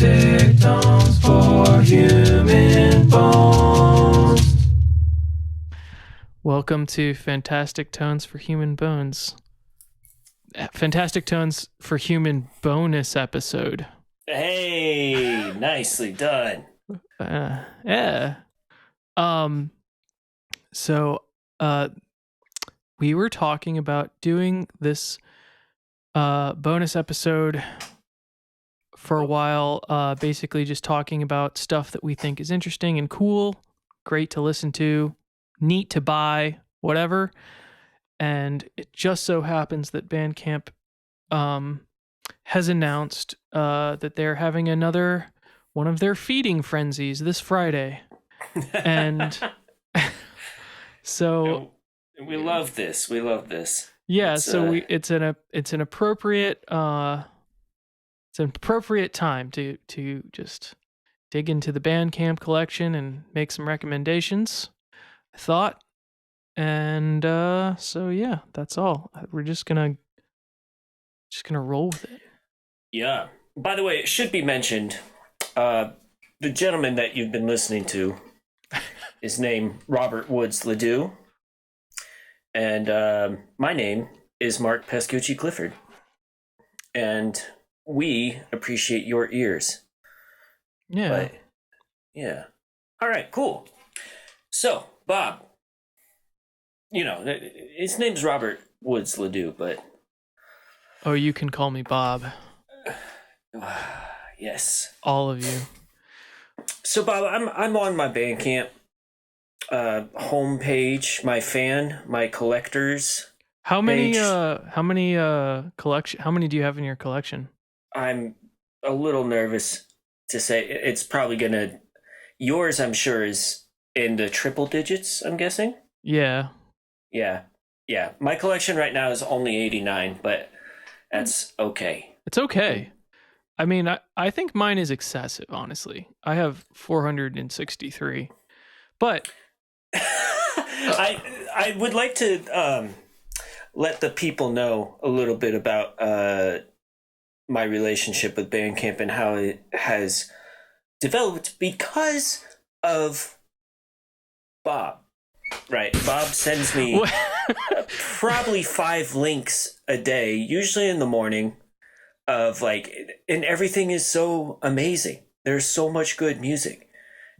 Fantastic tones for human bones. Welcome to Fantastic Tones for Human Bones. Fantastic Tones for Human bonus episode. Hey, nicely done. Yeah. So we were talking about doing this bonus episode for a while, basically just talking about stuff that we think is interesting and cool, great to listen to, neat to buy, whatever. And it just so happens that Bandcamp has announced that they're having another one of their feeding frenzies this Friday. And so we love this. We love this. Yeah, it's an appropriate time to just dig into the Bandcamp collection and make some recommendations, I thought. And so yeah, that's all. We're just gonna roll with it. Yeah. By the way, it should be mentioned, the gentleman that you've been listening to is named Robert Woods Ledoux, and my name is Mark Pescucci Clifford, and we appreciate your ears. Yeah. But, yeah. All right. Cool. So, Bob. You know, his name's Robert Woods Ledoux, but... Oh, you can call me Bob. Yes. All of you. So, Bob, I'm on my Bandcamp homepage, my collectors. How many page. collection? How many do you have in your collection? I'm a little nervous to say it's probably gonna... Yours, I'm sure, is in the triple digits, I'm guessing? Yeah. Yeah. My collection right now is only 89, but that's okay. It's okay. I mean, I think mine is excessive, honestly. I have 463. But I would like to let the people know a little bit about my relationship with Bandcamp and how it has developed because of Bob. Right. Bob sends me probably 5 links a day, usually in the morning, of and everything is so amazing. There's so much good music.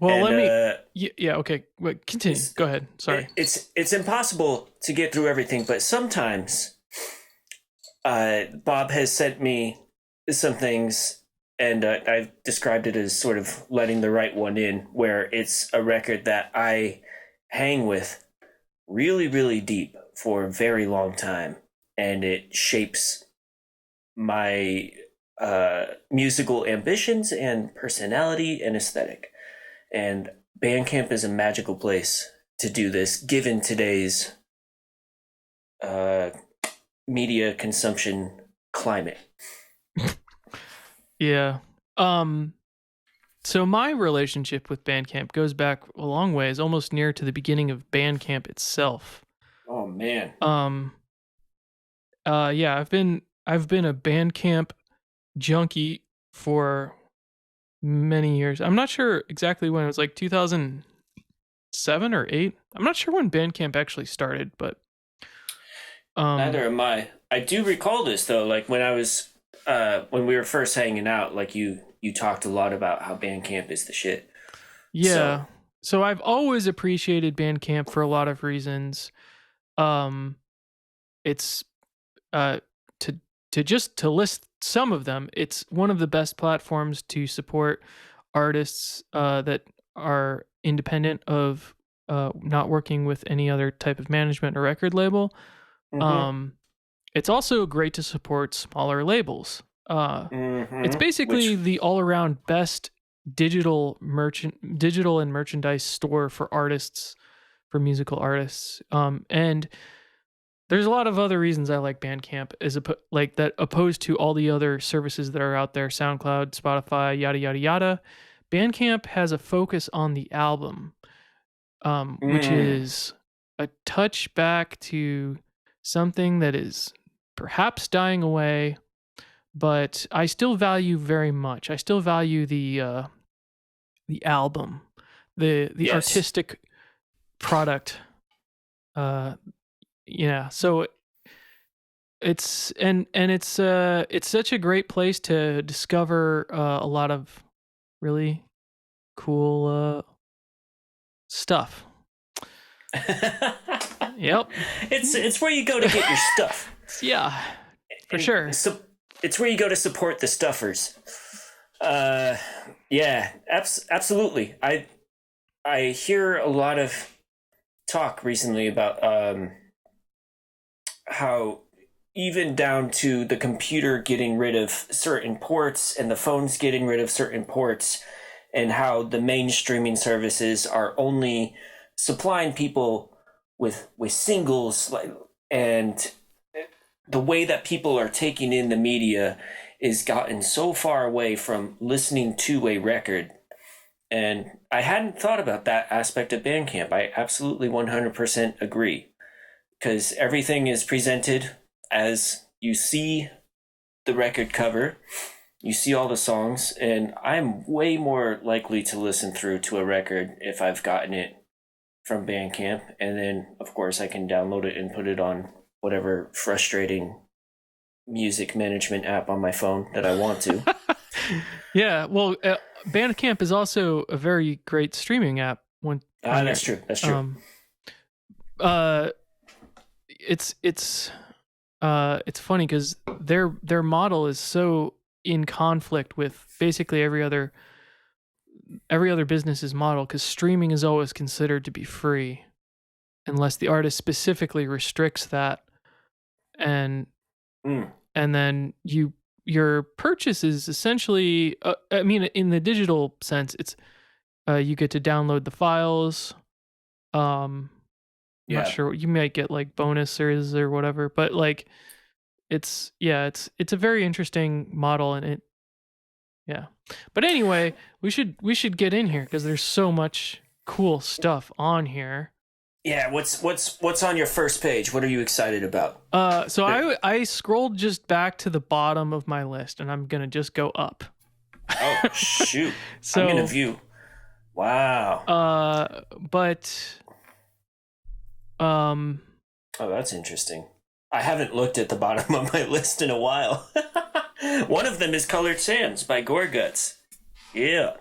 Well, yeah, okay. Wait, continue. Go ahead. Sorry. It's impossible to get through everything, but sometimes Bob has sent me some things, and I've described it as sort of letting the right one in, where it's a record that I hang with really, really deep for a very long time, and it shapes my musical ambitions and personality and aesthetic. And Bandcamp is a magical place to do this, given today's media consumption climate. Yeah. So my relationship with Bandcamp goes back a long ways, almost near to the beginning of Bandcamp itself. Oh man. Yeah, I've been a Bandcamp junkie for many years. I'm not sure exactly when. It was like 2007 or 8. I'm not sure when Bandcamp actually started, but neither am I. I do recall this though, like when I was when we were first hanging out, like you talked a lot about how Bandcamp is the shit. Yeah. So I've always appreciated Bandcamp for a lot of reasons. It's to list some of them, it's one of the best platforms to support artists that are independent of not working with any other type of management or record label. Mm-hmm. It's also great to support smaller labels. It's basically the all-around best digital and merchandise store for artists, for musical artists. And there's a lot of other reasons I like Bandcamp, opposed to all the other services that are out there, SoundCloud, Spotify, yada yada yada. Bandcamp has a focus on the album, which is a touch back to something that is perhaps dying away, but I still value very much. I still value the album, the Yes. artistic product. Yeah. So it's it's such a great place to discover a lot of really cool stuff. Yep. It's where you go to get your stuff. Yeah, for And sure. So it's where you go to support the stuffers. Yeah, absolutely. I hear a lot of talk recently about how even down to the computer getting rid of certain ports and the phones getting rid of certain ports, and how the main streaming services are only supplying people with singles, and the way that people are taking in the media is gotten so far away from listening to a record. And I hadn't thought about that aspect of Bandcamp. I absolutely 100% agree, because everything is presented as you see the record cover, you see all the songs, and I'm way more likely to listen through to a record if I've gotten it from Bandcamp, and then of course I can download it and put it on whatever frustrating music management app on my phone that I want to. Yeah, well, Bandcamp is also a very great streaming app. That's true. That's true. It's funny because their model is so in conflict with basically every other business's model, because streaming is always considered to be free unless the artist specifically restricts that, and then your purchase is essentially I mean, in the digital sense, it's you get to download the files. I'm not sure, you might get like bonuses or whatever, but like it's a very interesting model, and it but anyway, we should get in here because there's so much cool stuff on here. Yeah, what's on your first page? What are you excited about? So I scrolled just back to the bottom of my list, and I'm gonna just go up. Oh shoot! So I'm gonna view. Wow. Oh, that's interesting. I haven't looked at the bottom of my list in a while. One of them is Colored Sands by Gorguts. Yeah.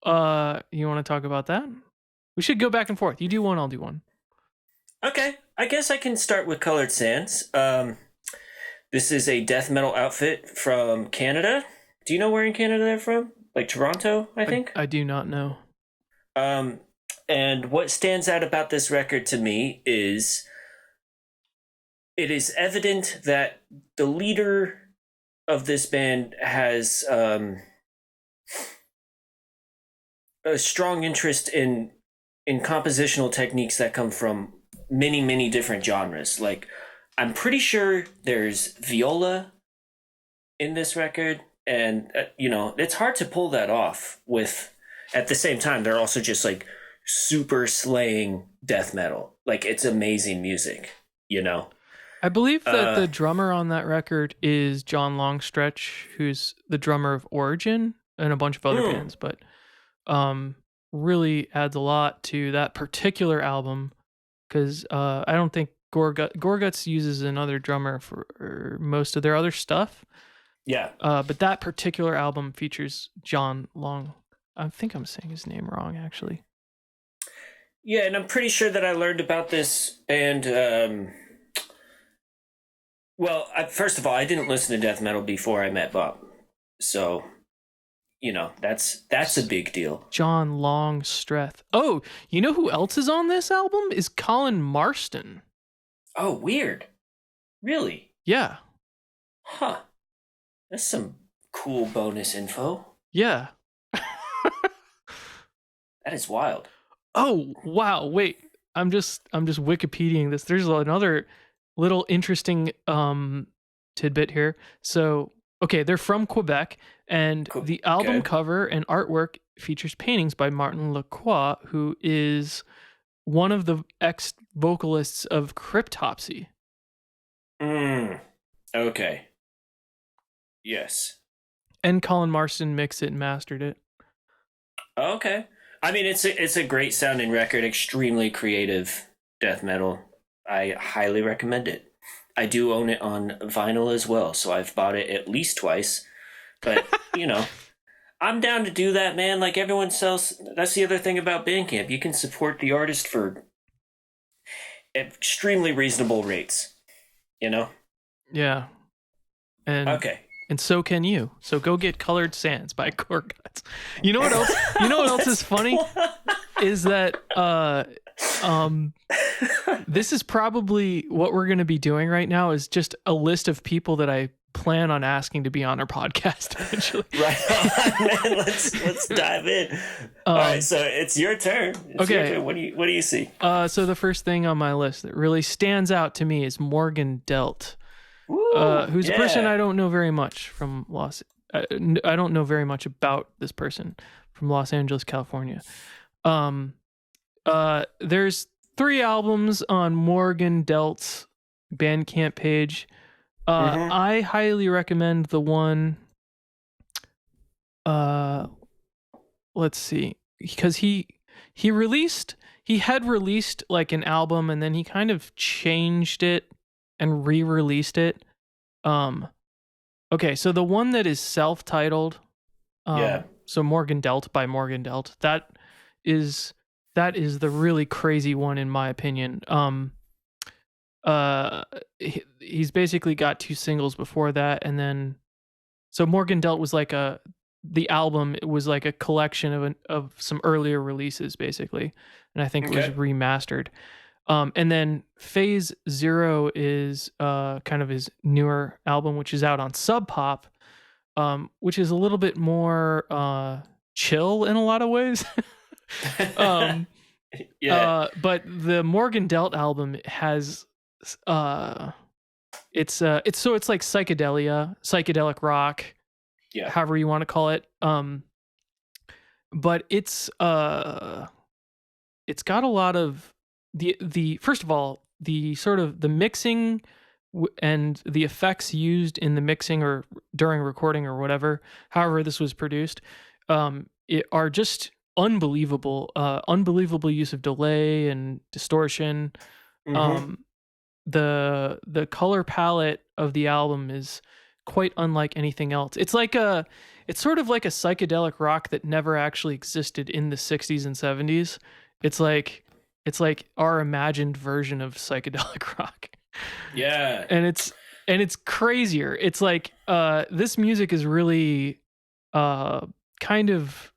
You want to talk about that? We should go back and forth. You do one, I'll do one. Okay. I guess I can start with Colored Sands. This is a death metal outfit from Canada. Do you know where in Canada they're from? Like Toronto, I think? I do not know. And what stands out about this record to me is it is evident that the leader of this band has a strong interest in compositional techniques that come from many, many different genres. Like, I'm pretty sure there's viola in this record, and it's hard to pull that off with, at the same time, they're also just like super slaying death metal. Like, it's amazing music, I believe that the drummer on that record is John Longstretch, who's the drummer of Origin and a bunch of other bands, but really adds a lot to that particular album, because I don't think Gorguts uses another drummer for most of their other stuff. Yeah. But that particular album features John Long. I think I'm saying his name wrong, actually. Yeah, and I'm pretty sure that I learned about this band. Well, first of all, I didn't listen to death metal before I met Bob, so that's a big deal. John Longstreth. Oh, you know who else is on this album? Is Colin Marston. Oh, weird. Really? Yeah. Huh. That's some cool bonus info. Yeah. That is wild. Oh, wow. Wait. I'm just Wikipediaing this. There's another little interesting tidbit here. So, okay, they're from Quebec, and the album cover and artwork features paintings by Martin Lacroix, who is one of the ex-vocalists of Cryptopsy. Okay. Yes. And Colin Marston mixed it and mastered it. Okay. I mean, it's a great sounding record, extremely creative death metal. I highly recommend it. I do own it on vinyl as well, so I've bought it at least twice. But, I'm down to do that, man. Like everyone else, that's the other thing about Bandcamp. You can support the artist for extremely reasonable rates, Yeah. And Okay. And so can you. So go get Colored Sands by Gorguts. You know what else? You know what else is funny? Is that this is probably what we're going to be doing right now is just a list of people that I plan on asking to be on our podcast eventually. Right on, man. Let's dive in. All right, so it's your turn. Okay. Your turn. What do you see? So the first thing on my list that really stands out to me is Morgan Delt. Who's a person I don't know very much from I don't know very much about this person from Los Angeles, California. There's 3 albums on Morgan Delt's Bandcamp page. I highly recommend the one. Let's see, because he had released like an album and then he kind of changed it and re-released it. Okay, so the one that is self-titled, so Morgan Delt by Morgan Delt, that is the really crazy one in my opinion. He's basically got 2 singles before that, and then so Morgan Delt was like the album, it was like a collection of some earlier releases basically, and I think it was remastered. And then Phase 0 is kind of his newer album, which is out on Sub Pop, which is a little bit more chill in a lot of ways. But the Morgan Delt album has it's like psychedelic rock, however you want to call it. But it's got a lot of the first of all, the sort of the mixing and the effects used in the mixing or during recording or whatever, however this was produced, are just unbelievable. Unbelievable use of delay and distortion. The color palette of the album is quite unlike anything else. It's sort of like a psychedelic rock that never actually existed in the 60s and 70s. It's like our imagined version of psychedelic rock. Yeah. And it's crazier. It's like this music is really kind of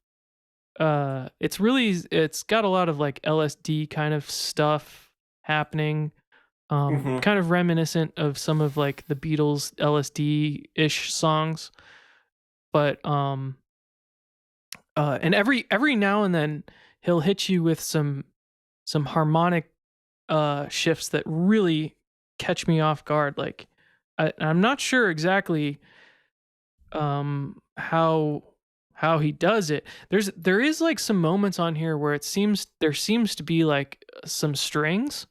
it's got a lot of like LSD kind of stuff happening. Kind of reminiscent of some of like the Beatles LSD-ish songs. But and every now and then he'll hit you with some harmonic shifts that really catch me off guard. Like I'm not sure exactly how he does it. There is like some moments on here where there seems to be like some strings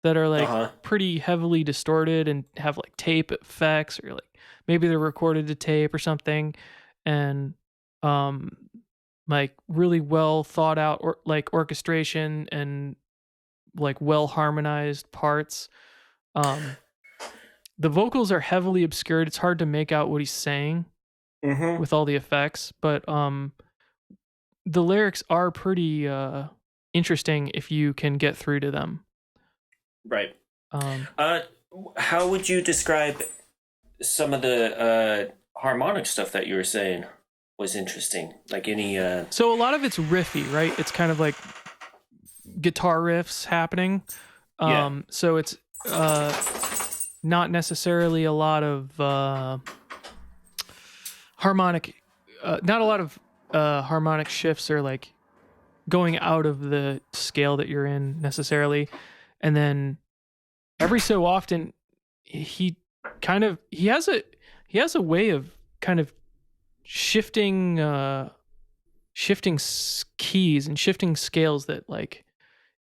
that are like pretty heavily distorted and have like tape effects, or like maybe they're recorded to tape or something, and like really well thought out or like orchestration and like well harmonized parts. The vocals are heavily obscured. It's hard to make out what he's saying with all the effects, but the lyrics are pretty interesting if you can get through to them. Right. How would you describe some of the harmonic stuff that you were saying was interesting? Like any So a lot of it's riffy, right? It's kind of like guitar riffs happening. So it's not necessarily a lot of harmonic not a lot of harmonic shifts or like going out of the scale that you're in necessarily. And then every so often he has a way of kind of shifting keys and shifting scales that like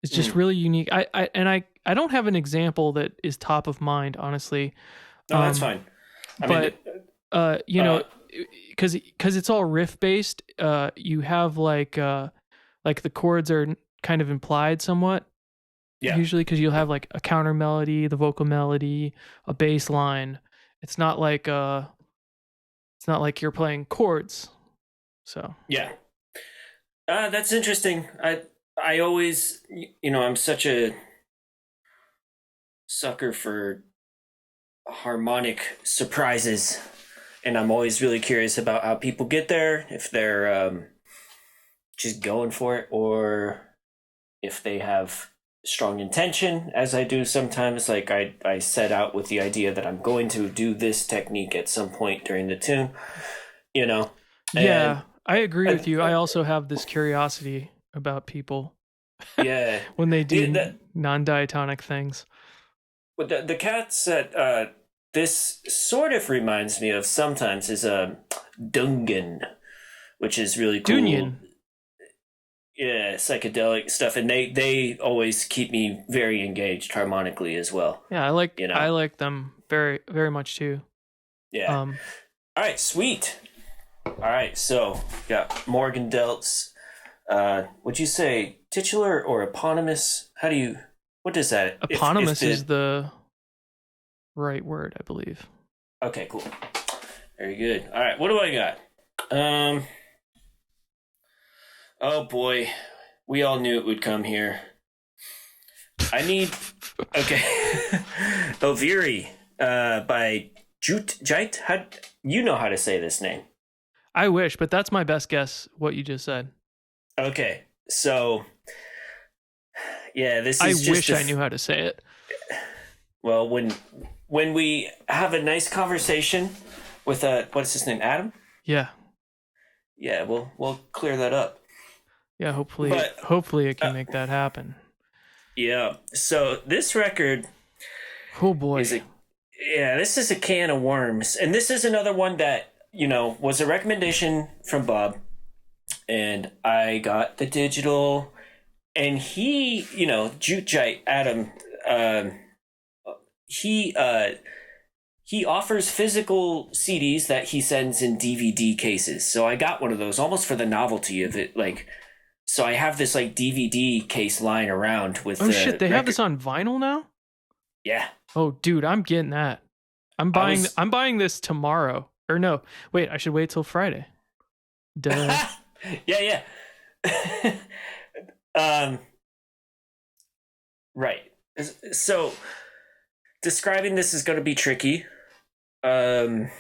is just really unique. I don't have an example that is top of mind, honestly. No, that's fine. I mean, you know, because it's all riff based, you have like the chords are kind of implied somewhat. Yeah. Usually, because you'll have like a counter melody, the vocal melody, a bass line. It's not like you're playing chords. So Yeah. That's interesting. I always, I'm such a sucker for harmonic surprises, and I'm always really curious about how people get there, if they're just going for it, or if they have strong intention, as I do sometimes. Like I set out with the idea that I'm going to do this technique at some point during the tune, And, yeah, I agree with you. I also have this curiosity about people yeah. when they do non-diatonic things. But the cats that this sort of reminds me of sometimes is Dungan, which is really cool. Dunyan. Yeah, psychedelic stuff, and they always keep me very engaged harmonically as well. Yeah, I like them very, very much too. Yeah. All right, sweet. All right, so got Morgan Delts. Would you say titular or eponymous? What does that? Eponymous is the right word, I believe. Okay, cool. Very good. All right, what do I got? Oh boy, we all knew it would come here. I need. Okay. Oviri, by Jite. You know how to say this name? I wish, but that's my best guess. What you just said. Okay, so yeah, this I is. wish I knew how to say it. Well, when we have a nice conversation with what's his name, Adam? Yeah. Yeah, we'll clear that up. Yeah, hopefully it can make that happen. Yeah. So this record. Oh boy. This is a can of worms, and this is another one that was a recommendation from Bob, and I got the digital, and he, Jute Adam, he offers physical CDs that he sends in DVD cases. So I got one of those almost for the novelty of it, like. So I have this like DVD case lying around with. Oh shit! They have this on vinyl now. Yeah. Oh, dude, I'm getting that. I'm buying this tomorrow. Or no, wait, I should wait till Friday. Duh. Yeah. Right. So describing this is going to be tricky. Should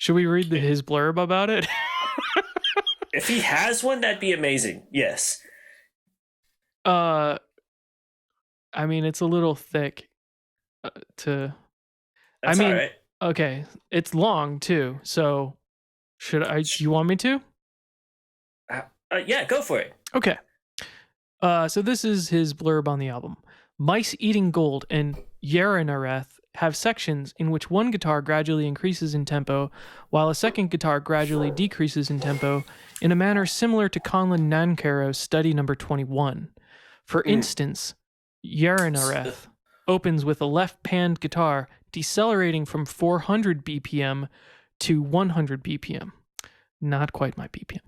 we read his blurb about it? If he has one, that'd be amazing. Yes. I mean, it's a little thick to. That's all right. Okay, it's long too. So, do you want me to? Yeah, go for it. Okay. So this is his blurb on the album. Mice Eating Gold and Yaranareth have sections in which one guitar gradually increases in tempo, while a second guitar gradually decreases in tempo, in a manner similar to Conlon Nancarrow's study number 21. For instance, Yaranareth opens with a left-panned guitar decelerating from 400 BPM to 100 BPM. Not quite my BPM.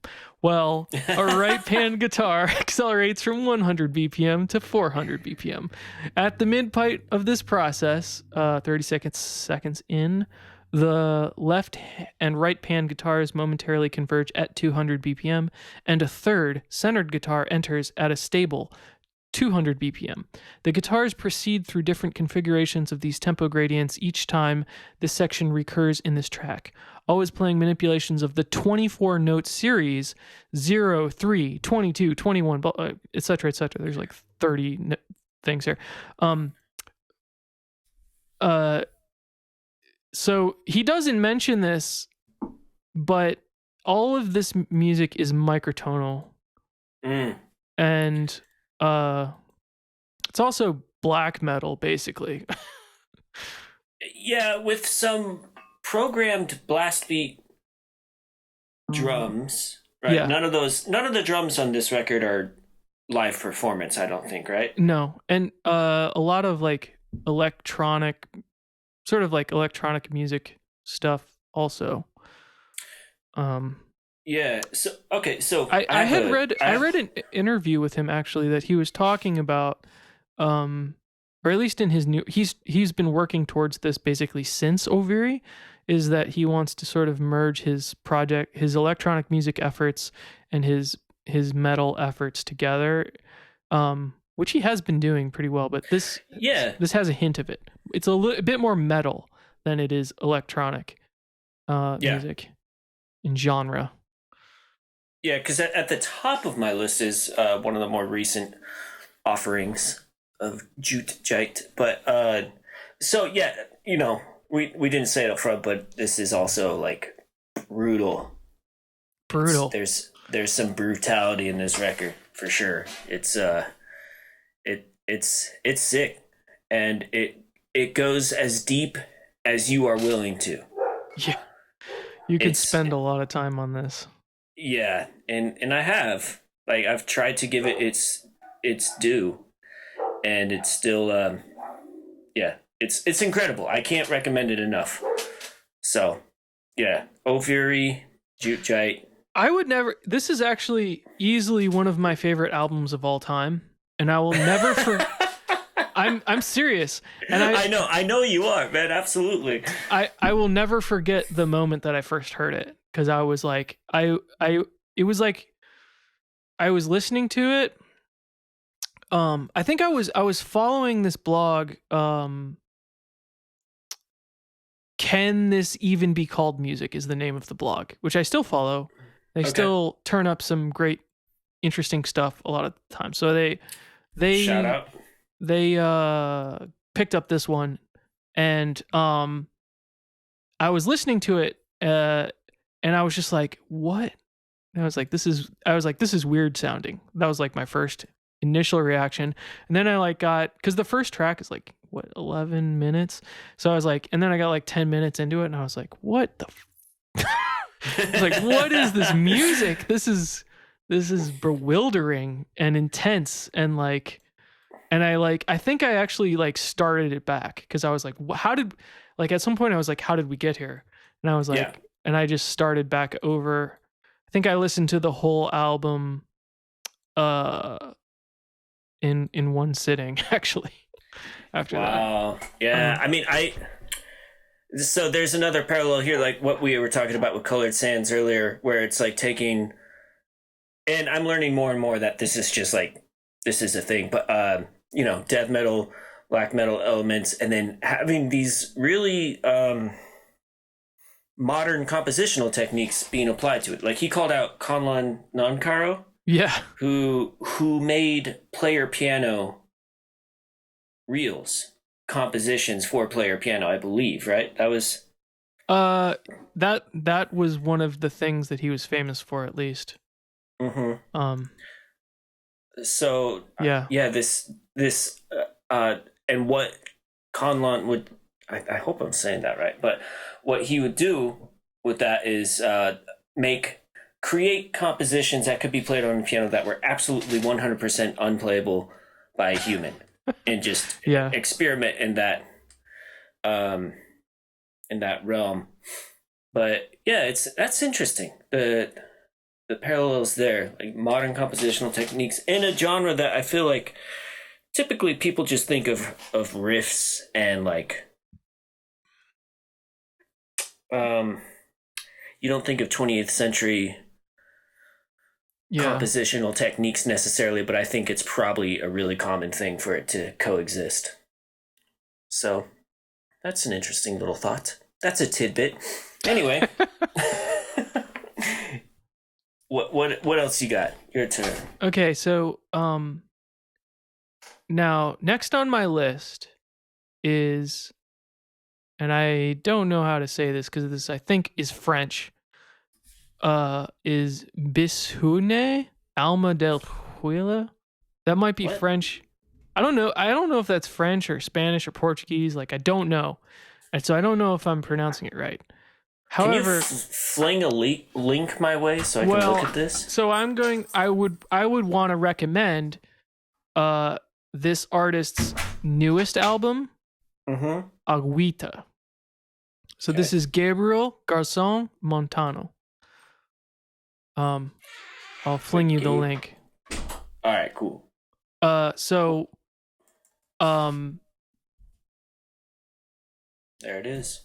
Well, a right-panned guitar accelerates from 100 BPM to 400 BPM. At the midpoint of this process, 30 seconds in, the left and right-panned guitars momentarily converge at 200 BPM, and a third centered guitar enters at a stable 200 BPM. The guitars proceed through different configurations of these tempo gradients each time this section recurs in this track, always playing manipulations of the 24-note series 0, 3, 22, 21, etc., etc. There's like 30 things here. So he doesn't mention this, but all of this music is microtonal. And it's also black metal, basically. Yeah, with some programmed blast beat drums, right? Yeah. None of the drums on this record are live performance, I don't think, right? No. And a lot of like electronic music stuff also. Yeah. So okay. So I read an interview with him actually that he was talking about, or at least in his he's been working towards this basically since Oviri, is that he wants to sort of merge his electronic music efforts and his metal efforts together, which he has been doing pretty well. But this has a hint of it. It's a bit more metal than it is electronic music in genre. Yeah, because at the top of my list is one of the more recent offerings of Jute Jite. But so yeah, you know, we didn't say it up front, but this is also like brutal. There's some brutality in this record for sure. It's it's sick, and it goes as deep as you are willing to. Yeah, you could spend a lot of time on this. Yeah, and I have. Like, I've tried to give it its due, and it's still it's incredible. I can't recommend it enough. So, yeah, Oviri, Jute Jite. I would never. This is actually easily one of my favorite albums of all time, and I will never I'm serious, and I know you are, man. Absolutely. I will never forget the moment that I first heard it, because I was like, it was like I was listening to it. I think I was following this blog. Can This Even Be Called Music is the name of the blog, which I still follow. They still turn up some great, interesting stuff a lot of the time. So they shout out. They picked up this one, and I was listening to it, and I was just like, what? And I was like, this is weird sounding. That was like my first initial reaction. And then I because the first track is like, what, 11 minutes? So I was like, and then I got like 10 minutes into it, and I was like, what the I was like, what is this music? This is bewildering and intense, and like, and I think I actually like started it back, because I was like, at some point I was like, how did we get here? And I was like, and I just started back over. I think I listened to the whole album in one sitting, actually, after that. Wow. Yeah. I mean, so there's another parallel here, like what we were talking about with Colored Sands earlier, where it's like taking, and I'm learning more and more that this is just like, this is a thing, but you know, death metal, black metal elements, and then having these really modern compositional techniques being applied to it. Like, he called out Conlon Noncaro, who made player piano reels, compositions for player piano, I believe, right? That was that was one of the things that he was famous for, at least. Mm-hmm. So this and what Conlon would, I hope I'm saying that right, but what he would do with that is create compositions that could be played on the piano that were absolutely 100% unplayable by a human, and just experiment in that realm. But yeah, that's interesting. The parallels there, like modern compositional techniques in a genre that I feel like typically people just think of riffs and like you don't think of 20th century compositional techniques necessarily, but I think it's probably a really common thing for it to coexist. So that's an interesting little thought. That's a tidbit. Anyway. What else you got? Your turn. Okay, so now next on my list is, and I don't know how to say this because this I think is French, is Bishoune Alma del Huila. That might be French. I don't know if that's French or Spanish or Portuguese. Like, I don't know. And so I don't know if I'm pronouncing it right. However, can you fling a link my way so I can look at this? So I would want to recommend this artist's newest album, Agüita. So this is Gabriel Garcon Montano. I'll fling you the link. All right, cool. So There it is.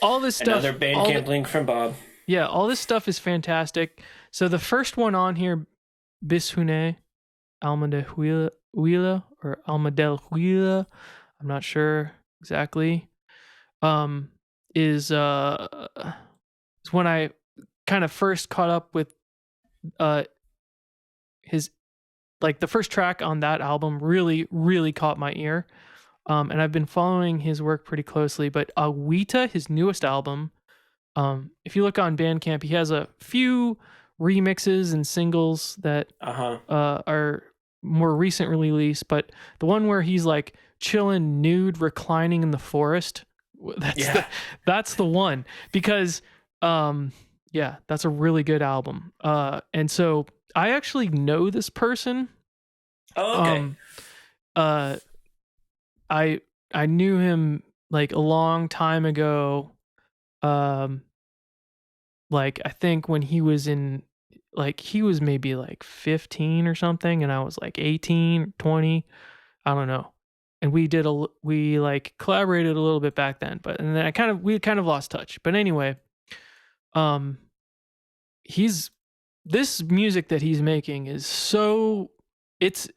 all this stuff. Another Bandcamp link from Bob. Yeah, all this stuff is fantastic. So the first one on here, Bishune, Alma de Huila or Alma del Huila, I'm not sure exactly. Is when I kind of first caught up with his, like, the first track on that album really caught my ear. And I've been following his work pretty closely, but Agüita, his newest album, if you look on Bandcamp, he has a few remixes and singles that are more recent release, but the one where he's like chilling nude reclining in the forest, that's the one, because that's a really good album. And so I actually know this person. I knew him like a long time ago. Like I think when he was in, like, he was maybe like 15 or something, and I was like 18, 20, I don't know. And we like collaborated a little bit back then, but and then we kind of lost touch. But anyway, this music that he's making is so it's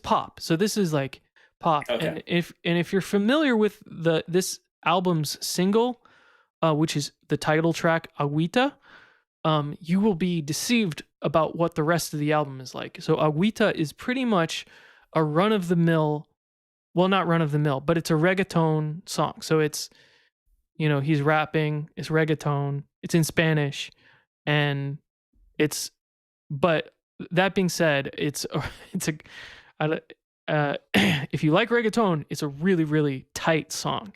pop. So this is like pop. Okay. And if you're familiar with this album's single, which is the title track Agüita, you will be deceived about what the rest of the album is like. So Agüita is pretty much a run-of-the-mill, well, not run-of-the-mill, but it's a reggaeton song. So it's, he's rapping, it's reggaeton, it's in Spanish, and but that being said, if you like reggaeton, it's a really tight song.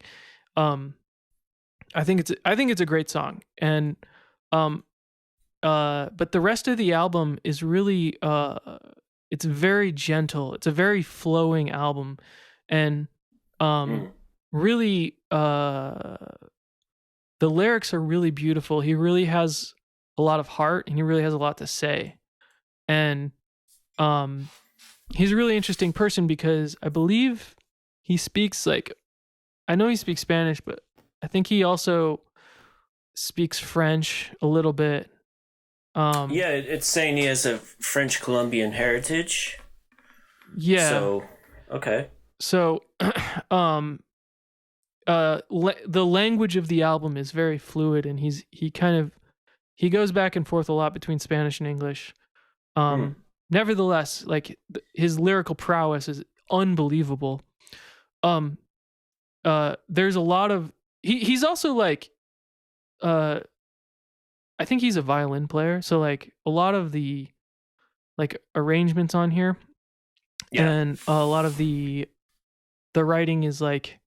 I think it's a great song, and but the rest of the album is really it's very gentle. It's a very flowing album, and really the lyrics are really beautiful. He really has a lot of heart, and he really has a lot to say, and he's a really interesting person because I believe he speaks, like, I know he speaks Spanish, but I think he also speaks French a little bit. It's saying he has a French Colombian heritage. Yeah. So, okay. So, the language of the album is very fluid, and he goes back and forth a lot between Spanish and English. Nevertheless, like, his lyrical prowess is unbelievable. There's a lot of he's also like I think he's a violin player, so like a lot of the like arrangements on here, and a lot of the writing is like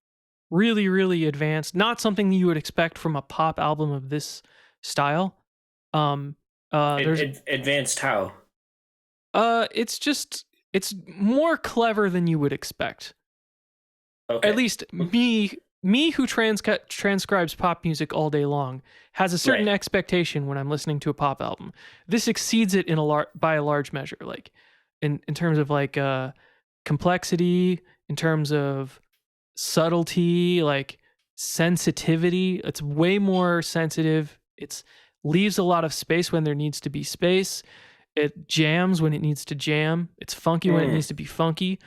really advanced, not something you would expect from a pop album of this style. Advanced how? It's more clever than you would expect. Okay. At least me who transcribes pop music all day long has a certain expectation when I'm listening to a pop album. This exceeds it by a large measure, like in terms of like complexity, in terms of subtlety, like sensitivity. It's way more sensitive. It leaves a lot of space when there needs to be space. It jams when it needs to jam. It's funky when it needs to be funky.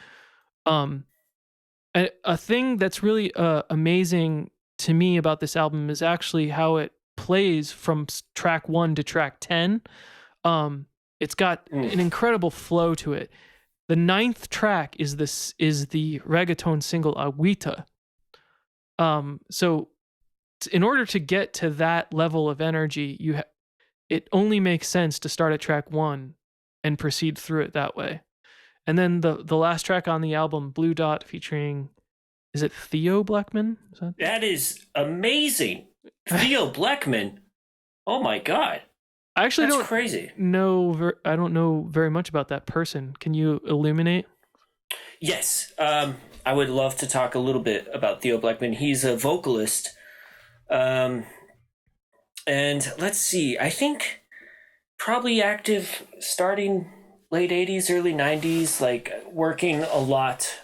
A thing that's really amazing to me about this album is actually how it plays from track 1 to track 10. It's got an incredible flow to it. The 9th track is the reggaeton single Agüita. So in order to get to that level of energy, it only makes sense to start at track 1 and proceed through it that way. And then the last track on the album, Blue Dot, featuring, is it Theo Blackman? That is amazing. Theo Blackman. Oh my God. I actually That's crazy. I don't know very much about that person. Can you illuminate? Yes. I would love to talk a little bit about Theo Blackman. He's a vocalist Um, and let's see, I think probably active starting late 80s, early 90s, like working a lot.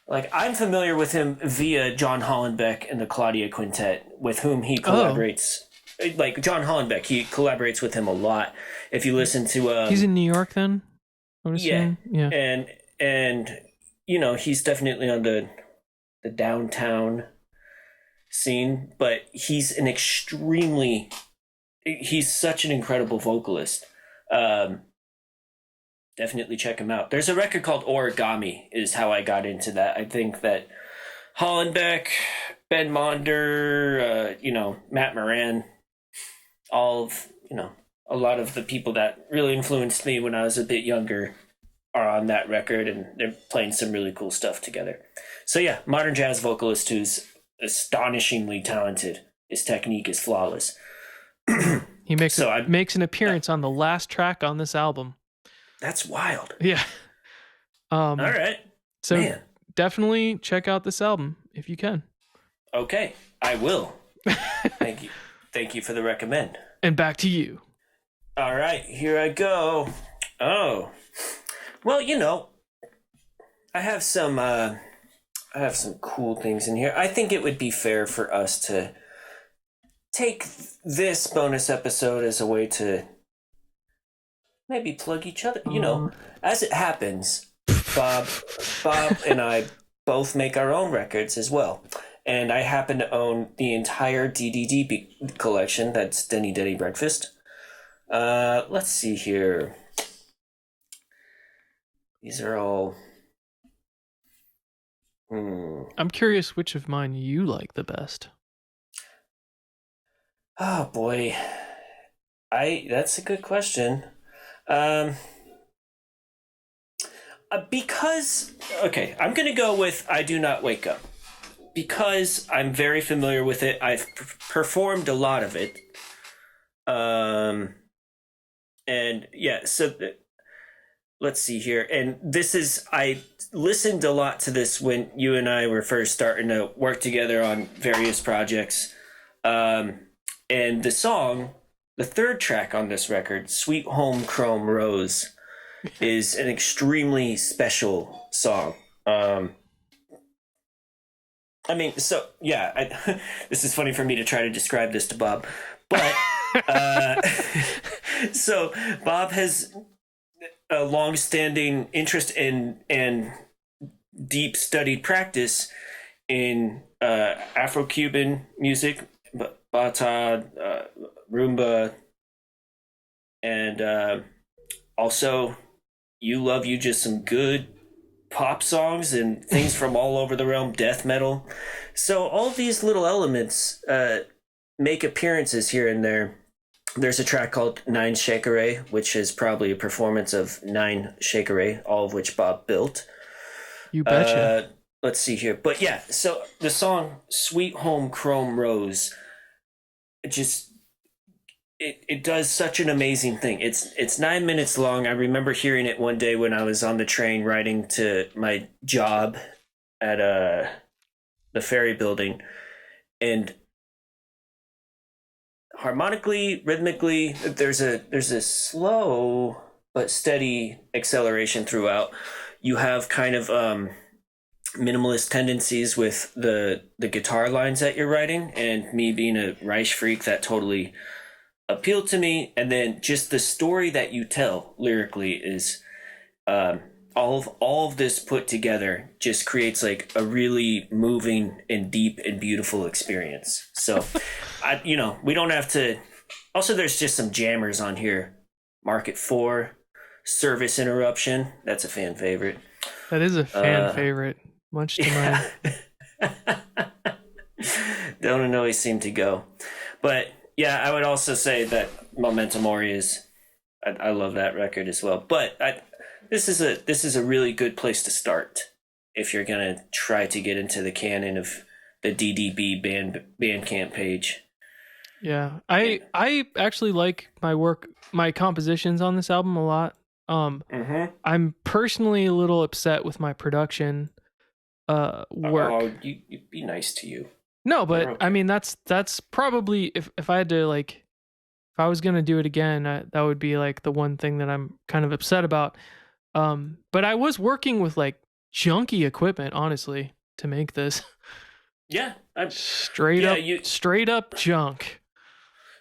Like I'm familiar with him via John Hollenbeck and the Claudia Quintet, with whom he collaborates. Like John Hollenbeck, he collaborates with him a lot. If you listen to he's in New York then, I would yeah, assume. Yeah. and he's definitely on the downtown scene, but he's such an incredible vocalist. Um, Definitely check him out. There's a record called Origami is how I got into that. I think that Hollenbeck, Ben Monder, Matt Moran, all of, a lot of the people that really influenced me when I was a bit younger are on that record, and they're playing some really cool stuff together. So yeah, modern jazz vocalist who's astonishingly talented. His technique is flawless. He makes an appearance on the last track on this album. That's wild. Yeah. All right. So Man. Definitely check out this album if you can. Okay, I will. Thank you. Thank you for the recommend. And back to you. All right, here I go. Oh. Well, I have some cool things in here. I think it would be fair for us to take this bonus episode as a way to maybe plug each other. As it happens, Bob and I both make our own records as well. And I happen to own the entire DDD collection. That's Denny Denny Breakfast. Let's see here. These are all... I'm curious which of mine you like the best. Oh, boy. That's a good question. Because... Okay, I'm going to go with I Do Not Wake Up. Because I'm very familiar with it. I've performed a lot of it. And yeah, so let's see here. And I listened a lot to this when you and I were first starting to work together on various projects. And the song, the third track on this record, Sweet Home Chrome Rose, is an extremely special song. This is funny for me to try to describe this to Bob, but so Bob has a long-standing interest in and deep studied practice in Afro-Cuban music, bata, rumba, and also you just some good pop songs and things from all over the realm, death metal. So all these little elements make appearances here and there. There's a track called Nine Shakere, which is probably a performance of Nine Shakere, all of which Bob built. You betcha. Let's see here. But yeah, so the song Sweet Home Chrome Rose, it does such an amazing thing. It's 9 minutes long. I remember hearing it one day when I was on the train riding to my job at the ferry building, and harmonically, rhythmically, there's a slow but steady acceleration throughout. You have kind of minimalist tendencies with the guitar lines that you're writing, and me being a Reich freak, that totally appealed to me. And then just the story that you tell lyrically is all of this put together just creates like a really moving and deep and beautiful experience. So we don't have to. Also, there's just some jammers on here. Market 4, Service Interruption, that's a fan favorite. That is a fan favorite, much to mine. Don't always seem to go. But yeah, I would also say that Memento Mori is, I love that record as well. But this is a really good place to start if you're gonna try to get into the canon of the DDB Bandcamp page. Yeah, I actually like my compositions on this album a lot. I'm personally a little upset with my production work. Oh, you be nice to you. No, They're but okay. I mean that's probably if I had to like if I was gonna do it again, that would be like the one thing that I'm kind of upset about. But I was working with like junky equipment, honestly, to make this Yeah, yeah, straight up junk.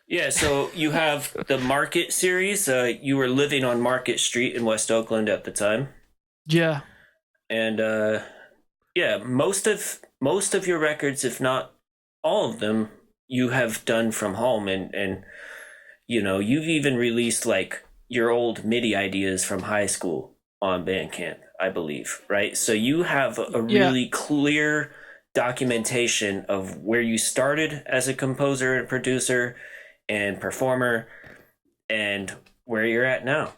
yeah. So you have the Market series. You were living on Market Street in West Oakland at the time, Yeah, and yeah, most of your records, if not all of them, you have done from home, and you've even released like your old MIDI ideas from high school on Bandcamp, I believe, right? So you have a yeah. really clear documentation of where you started as a composer and producer and performer and where you're at now.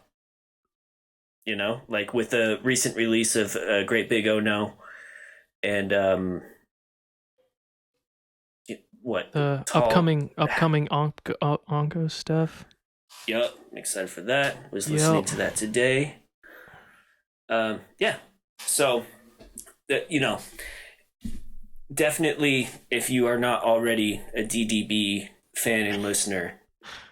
Like with the recent release of Great Big Oh No and what The tall. upcoming onco stuff. Yep, I'm excited for that. Was listening Yep. to that today. Yeah. So, definitely, if you are not already a DDB fan and listener,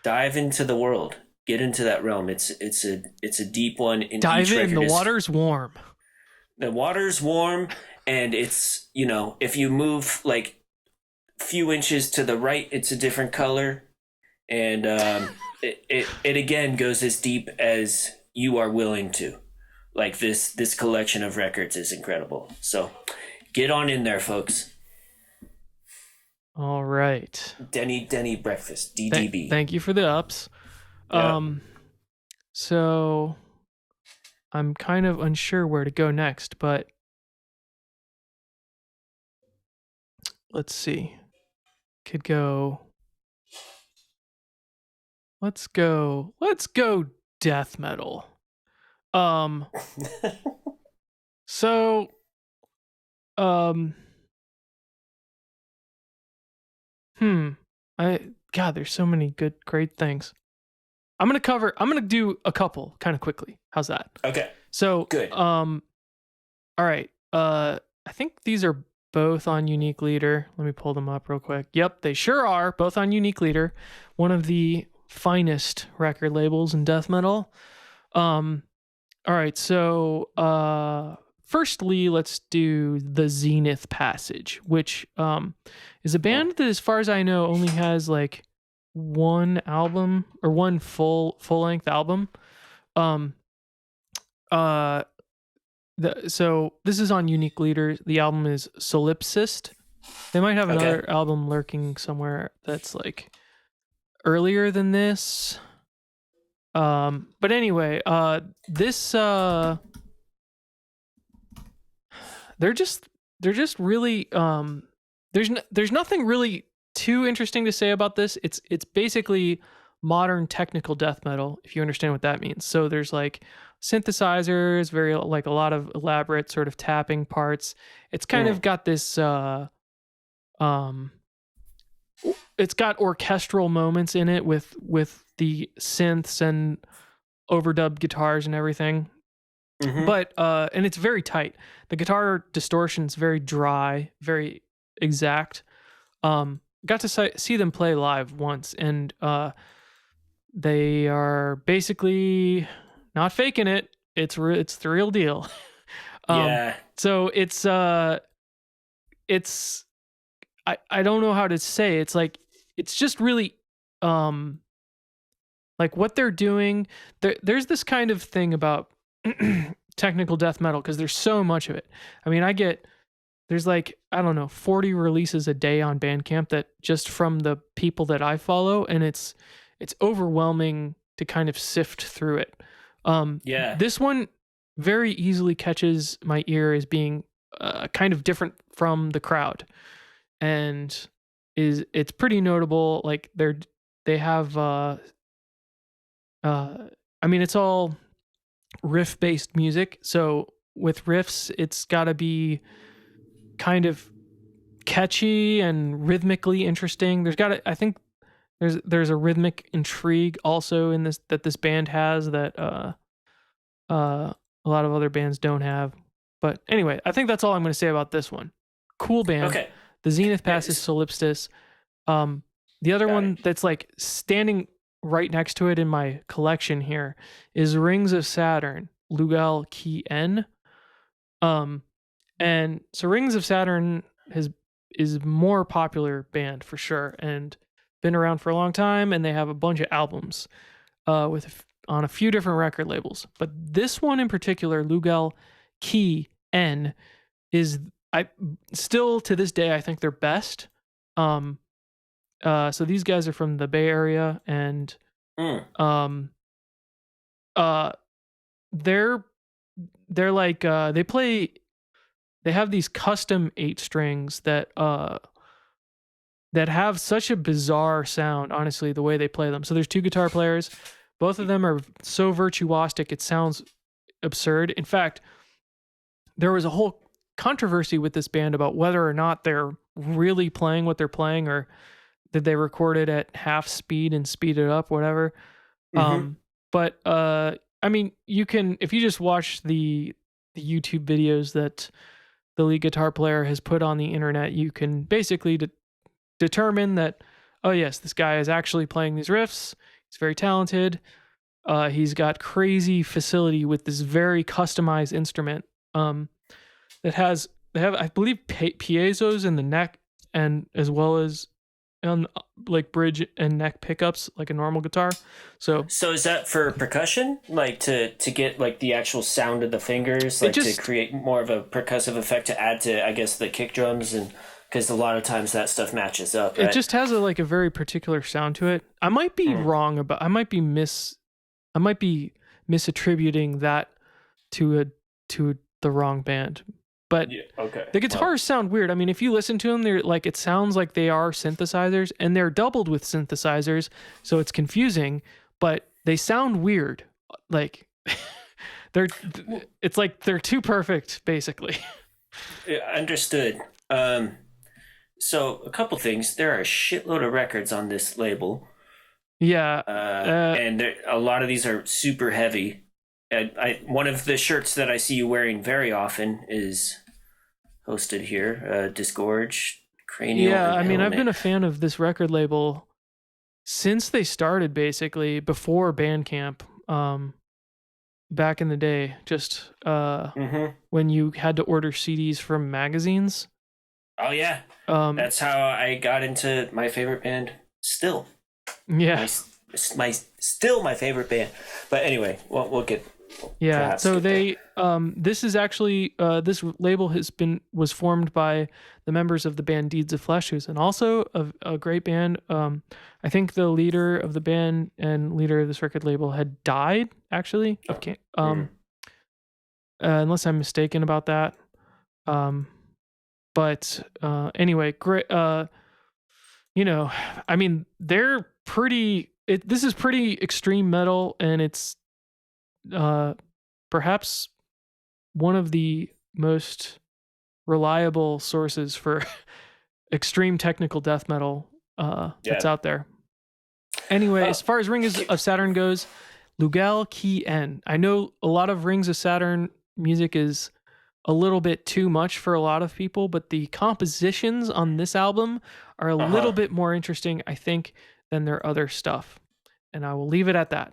dive into the world. Get into that realm. It's a deep one. In Dive each in. record The is water's warm. the water's warm, and it's if you move like few inches to the right, it's a different color, and it again goes as deep as you are willing to. Like this collection of records is incredible. So get on in there, folks. All right. Denny breakfast, DDB. Thank you for the ups. Yeah. So I'm kind of unsure where to go next, but let's see. Could go. Let's go death metal. So um there's so many great things. I'm gonna do a couple kind of quickly. How's that? Okay. So Good. all right. I think these are both on Unique Leader. Let me pull them up real quick. Yep, they sure are both on Unique Leader, one of the finest record labels in death metal. All right, so firstly, let's do the Zenith Passage, which is a band that, as far as I know, only has like one album or one full length album. So this is on Unique Leader. The album is Solipsist. They might have another album lurking somewhere that's like earlier than this. But anyway, this they're just really there's nothing really too interesting to say about this. It's basically modern technical death metal, if you understand what that means. So there's like synthesizers, very like a lot of elaborate sort of tapping parts. It's kind of got this it's got orchestral moments in it with the synths and overdub guitars and everything. Mm-hmm. But and it's very tight. The guitar distortion's very dry, very exact. Got to see them play live once, and they are basically not faking it. It's the real deal. Yeah. So it's I don't know how to say. It's like it's just really like what they're doing. There's this kind of thing about technical death metal because there's so much of it. I mean, there's like, I don't know, 40 releases a day on Bandcamp that just from the people that I follow, and it's overwhelming to kind of sift through it. Yeah. This one very easily catches my ear as being kind of different from the crowd, and it's pretty notable. Like they have I mean, it's all riff based music, so with riffs it's got to be kind of catchy and rhythmically interesting. I think there's a rhythmic intrigue also in this that this band has that a lot of other bands don't have. But anyway, I think that's all I'm going to say about this one. Cool band. Okay. The Zenith Pass is Solipsistus. The other one that's like standing right next to it in my collection here is Rings of Saturn, Lugal Key N. And so Rings of Saturn is a more popular band for sure, and been around for a long time, and they have a bunch of albums on a few different record labels. But this one in particular, Lugal Key N, is I still to this day I think they're best. So these guys are from the Bay Area, and they're like they have these custom 8 strings that have such a bizarre sound, honestly, the way they play them. So there's 2 guitar players. Both of them are so virtuosic, it sounds absurd. In fact, there was a whole controversy with this band about whether or not they're really playing what they're playing, or did they record it at half speed and speed it up, whatever. But I mean, you can, if you just watch the YouTube videos that the lead guitar player has put on the internet, you can basically determine that, oh yes, this guy is actually playing these riffs. He's very talented. He's got crazy facility with this very customized instrument they have, I believe, piezos in the neck, and as well as on like bridge and neck pickups like a normal guitar. So is that for percussion, like to get like the actual sound of the fingers, like to create more of a percussive effect to add to, I guess, the kick drums, and because a lot of times that stuff matches up, right? It just has a very particular sound to it. I might be wrong about. I might be misattributing that to the wrong band. But the guitars sound weird. I mean, if you listen to them, they're like, it sounds like they are synthesizers, and they're doubled with synthesizers, so it's confusing, but they sound weird. Like it's like they're too perfect, basically. Yeah, understood. So a couple things. There are a shitload of records on this label. Yeah. And a lot of these are super heavy. One of the shirts that I see you wearing very often is hosted here, Disgorge, Cranial. Yeah, I mean, I've been a fan of this record label since they started, basically, before Bandcamp, back in the day, just when you had to order CDs from magazines. Oh, yeah. That's how I got into my favorite band, still. Yeah. Still my favorite band. But anyway, we'll get... Yeah, so they this is actually this label was formed by the members of the band Deeds of Flesh, who's and also a great band. I think the leader of the band and leader of this record label had died, actually. Unless I'm mistaken about that. But anyway, great. I mean, they're pretty. This is pretty extreme metal, and it's perhaps one of the most reliable sources for extreme technical death metal that's out there. Anyway, as far as Rings of Saturn goes, Lugal Key N. I know a lot of Rings of Saturn music is a little bit too much for a lot of people, but the compositions on this album are a little bit more interesting, I think, than their other stuff. And I will leave it at that.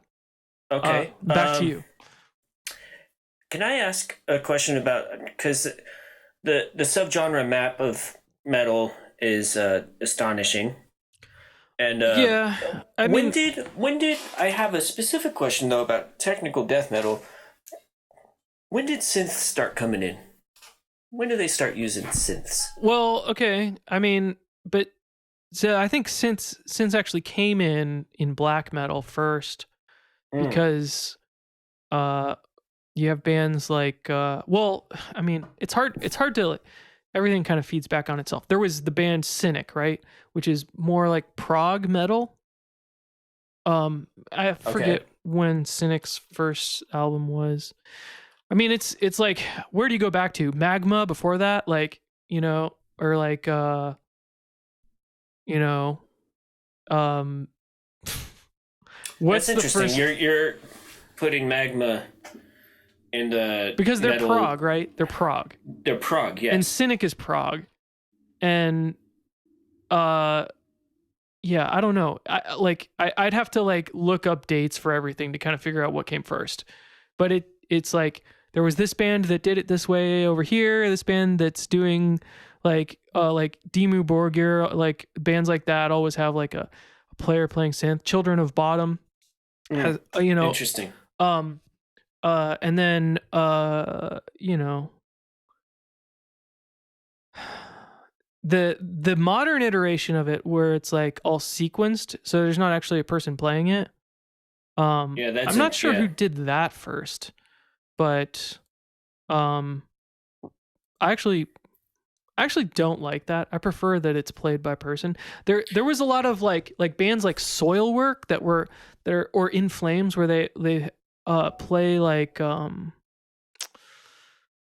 Okay. Back to you. Can I ask a question about, because the subgenre map of metal is astonishing. And when did I have a specific question though about technical death metal? When did synths start coming in? When do they start using synths? Well, okay. I mean, but so I think synths actually came in black metal first. Because you have bands like I mean, it's hard to, everything kind of feeds back on itself. There was the band Cynic, right, which is more like prog metal. I forget when Cynic's first album was. I mean, it's like, where do you go back to? Magma before that, like, or like what's That's interesting. You're putting Magma in the because they're metal... prog, right? They're prog. They're prog, yes. And Cynic is prog. and yeah, I don't know. I'd have to like look up dates for everything to kind of figure out what came first. But it's like there was this band that did it this way over here, this band that's doing like Dimmu Borgir, like bands like that always have like a player playing synth. Children of Bottom has Interesting. And then the modern iteration of it where it's like all sequenced, so there's not actually a person playing it. I'm not sure who did that first, but I actually don't like that. I prefer that it's played by person. There was a lot of like bands like Soilwork that were there, or In Flames, where they play like I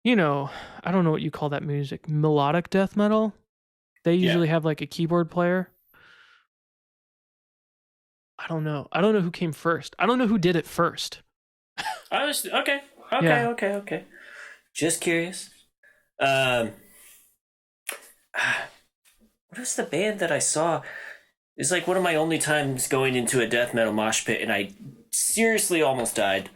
don't know what you call that music, melodic death metal. They usually have like a keyboard player. I don't know who came first. I don't know who did it first. Okay. Just curious. What was the band that I saw? It's like one of my only times going into a death metal mosh pit, and I seriously almost died.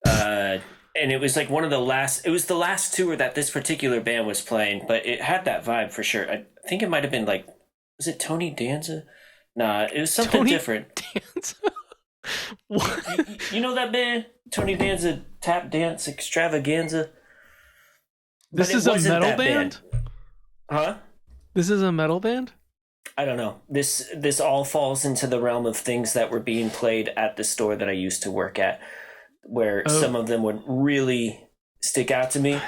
And it was like one of the last. It was the last tour that this particular band was playing, but it had that vibe for sure. I think it might have been like, was it Tony Danza? Nah, it was something different. Danza? What? You know that band, Tony Danza Tap Dance Extravaganza? This is a metal band? Huh? This is a metal band? I don't know. This all falls into the realm of things that were being played at the store that I used to work at, where some of them would really stick out to me,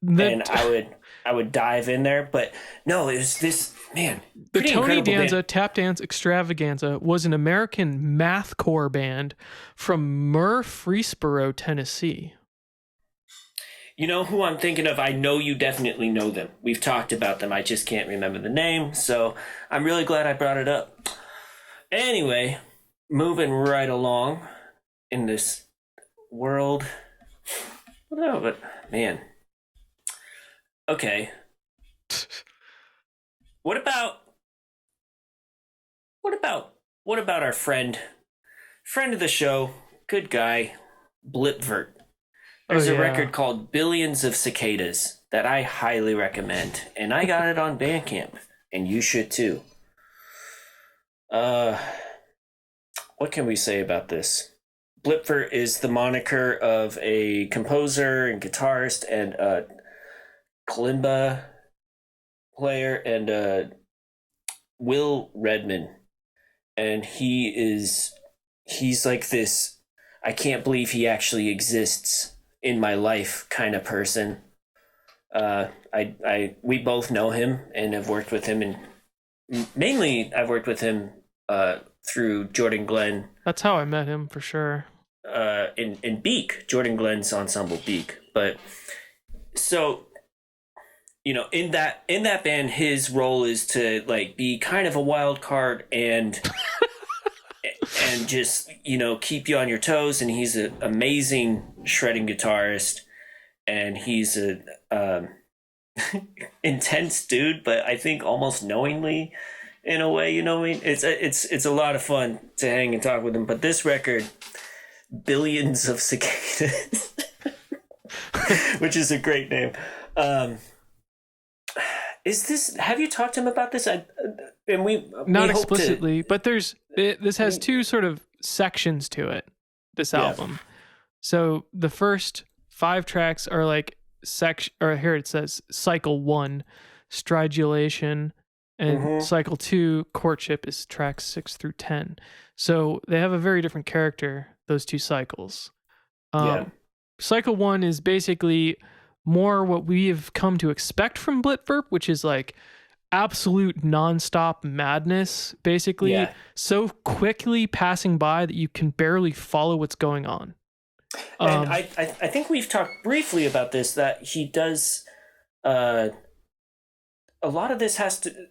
and I would dive in there. But no, it was this, man. The Tony Danza Tap Dance Extravaganza was an American mathcore band from Murfreesboro, Tennessee. You know who I'm thinking of? I know you definitely know them. We've talked about them. I just can't remember the name, so I'm really glad I brought it up. Anyway, moving right along in this world. No, but man. Okay. What about our friend of the show, good guy, Blipvert? There's a record called Billions of Cicadas that I highly recommend, and I got it on Bandcamp, and you should too. What can we say about this? Blipvert is the moniker of a composer and guitarist and a kalimba player, and Will Redman. And he's like this, I can't believe he actually exists in my life kind of person. We both know him and have worked with him, and mainly I've worked with him through Jordan Glenn. That's how I met him, for sure. In Beak, Jordan Glenn's ensemble Beak. But so, in that band, his role is to like be kind of a wild card and just keep you on your toes. And he's an amazing shredding guitarist, and he's a intense dude, but I think almost knowingly in a way. It's a lot of fun to hang and talk with him. But this record, Billions of Cicadas, which is a great name. Have you talked to him about this? Not explicitly, but this has two sort of sections to it, this album. So the first 5 tracks are like here it says cycle 1, stridulation, and cycle 2, courtship, is tracks 6 through 10. So they have a very different character, those 2 cycles. Cycle 1 is basically more what we have come to expect from Blipvert, which is like absolute nonstop madness, basically. So quickly passing by that you can barely follow what's going on. And I think we've talked briefly about this, that he does a lot of this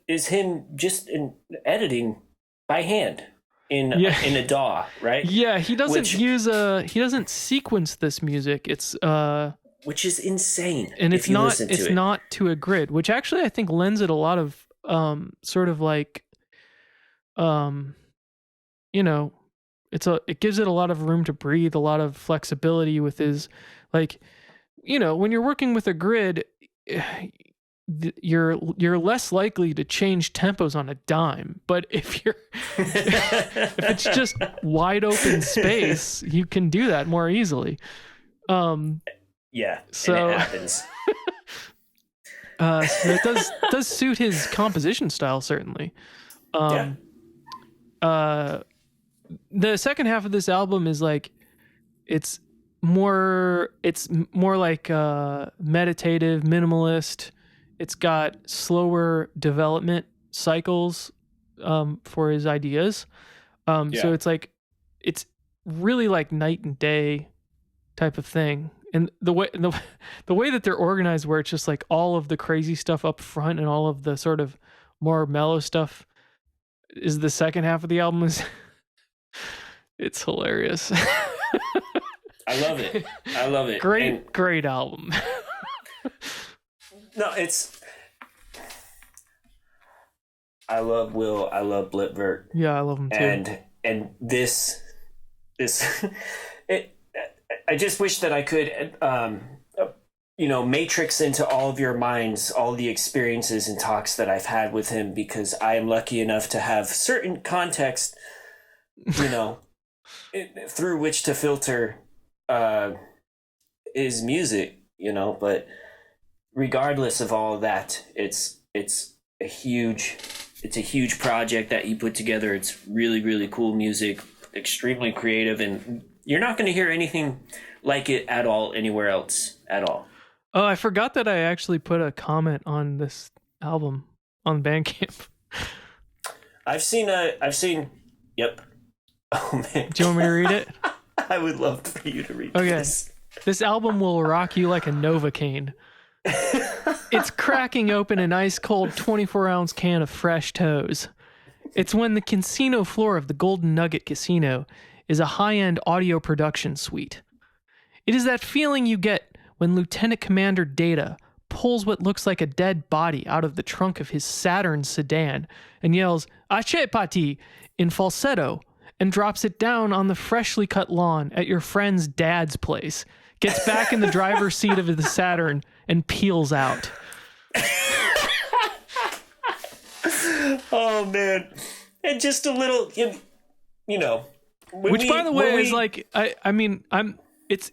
is him just in editing by hand in a DAW, right? Yeah, he doesn't he doesn't sequence this music. It's which is insane. And it's not to a grid, which actually I think lends it a lot of sort of like, you know, it gives it a lot of room to breathe, a lot of flexibility with his, like, when you're working with a grid, you're less likely to change tempos on a dime. But if if it's just wide open space, you can do that more easily. Yeah, so and it happens. So it does suit his composition style, certainly. The second half of this album is like, it's more like meditative, minimalist. It's got slower development cycles for his ideas. So it's like, it's really like night and day type of thing. And the way that they're organized, where it's just like all of the crazy stuff up front and all of the sort of more mellow stuff is the second half of the album, is it's hilarious. I love it. Great album. No, I love Will. I love Blipvert. Yeah, I love him too. And this I just wish that I could, matrix into all of your minds all the experiences and talks that I've had with him, because I am lucky enough to have certain context, through which to filter his music, but regardless of all of that, it's a huge project that he put together. It's really, really cool music, extremely creative, and you're not going to hear anything like it at all anywhere else at all. Oh, I forgot that I actually put a comment on this album on Bandcamp. I've seen. Yep. Oh man. Do you want me to read it? I would love for you to read this. This album will rock you like a Novocaine. It's cracking open an ice cold 24-ounce can of fresh toes. It's when the casino floor of the Golden Nugget Casino is a high-end audio production suite. It is that feeling you get when Lieutenant Commander Data pulls what looks like a dead body out of the trunk of his Saturn sedan and yells, "Ache Pati!" in falsetto, and drops it down on the freshly cut lawn at your friend's dad's place, gets back in the driver's seat of the Saturn, and peels out. Oh, man. And just a little, Which, by the way, is like,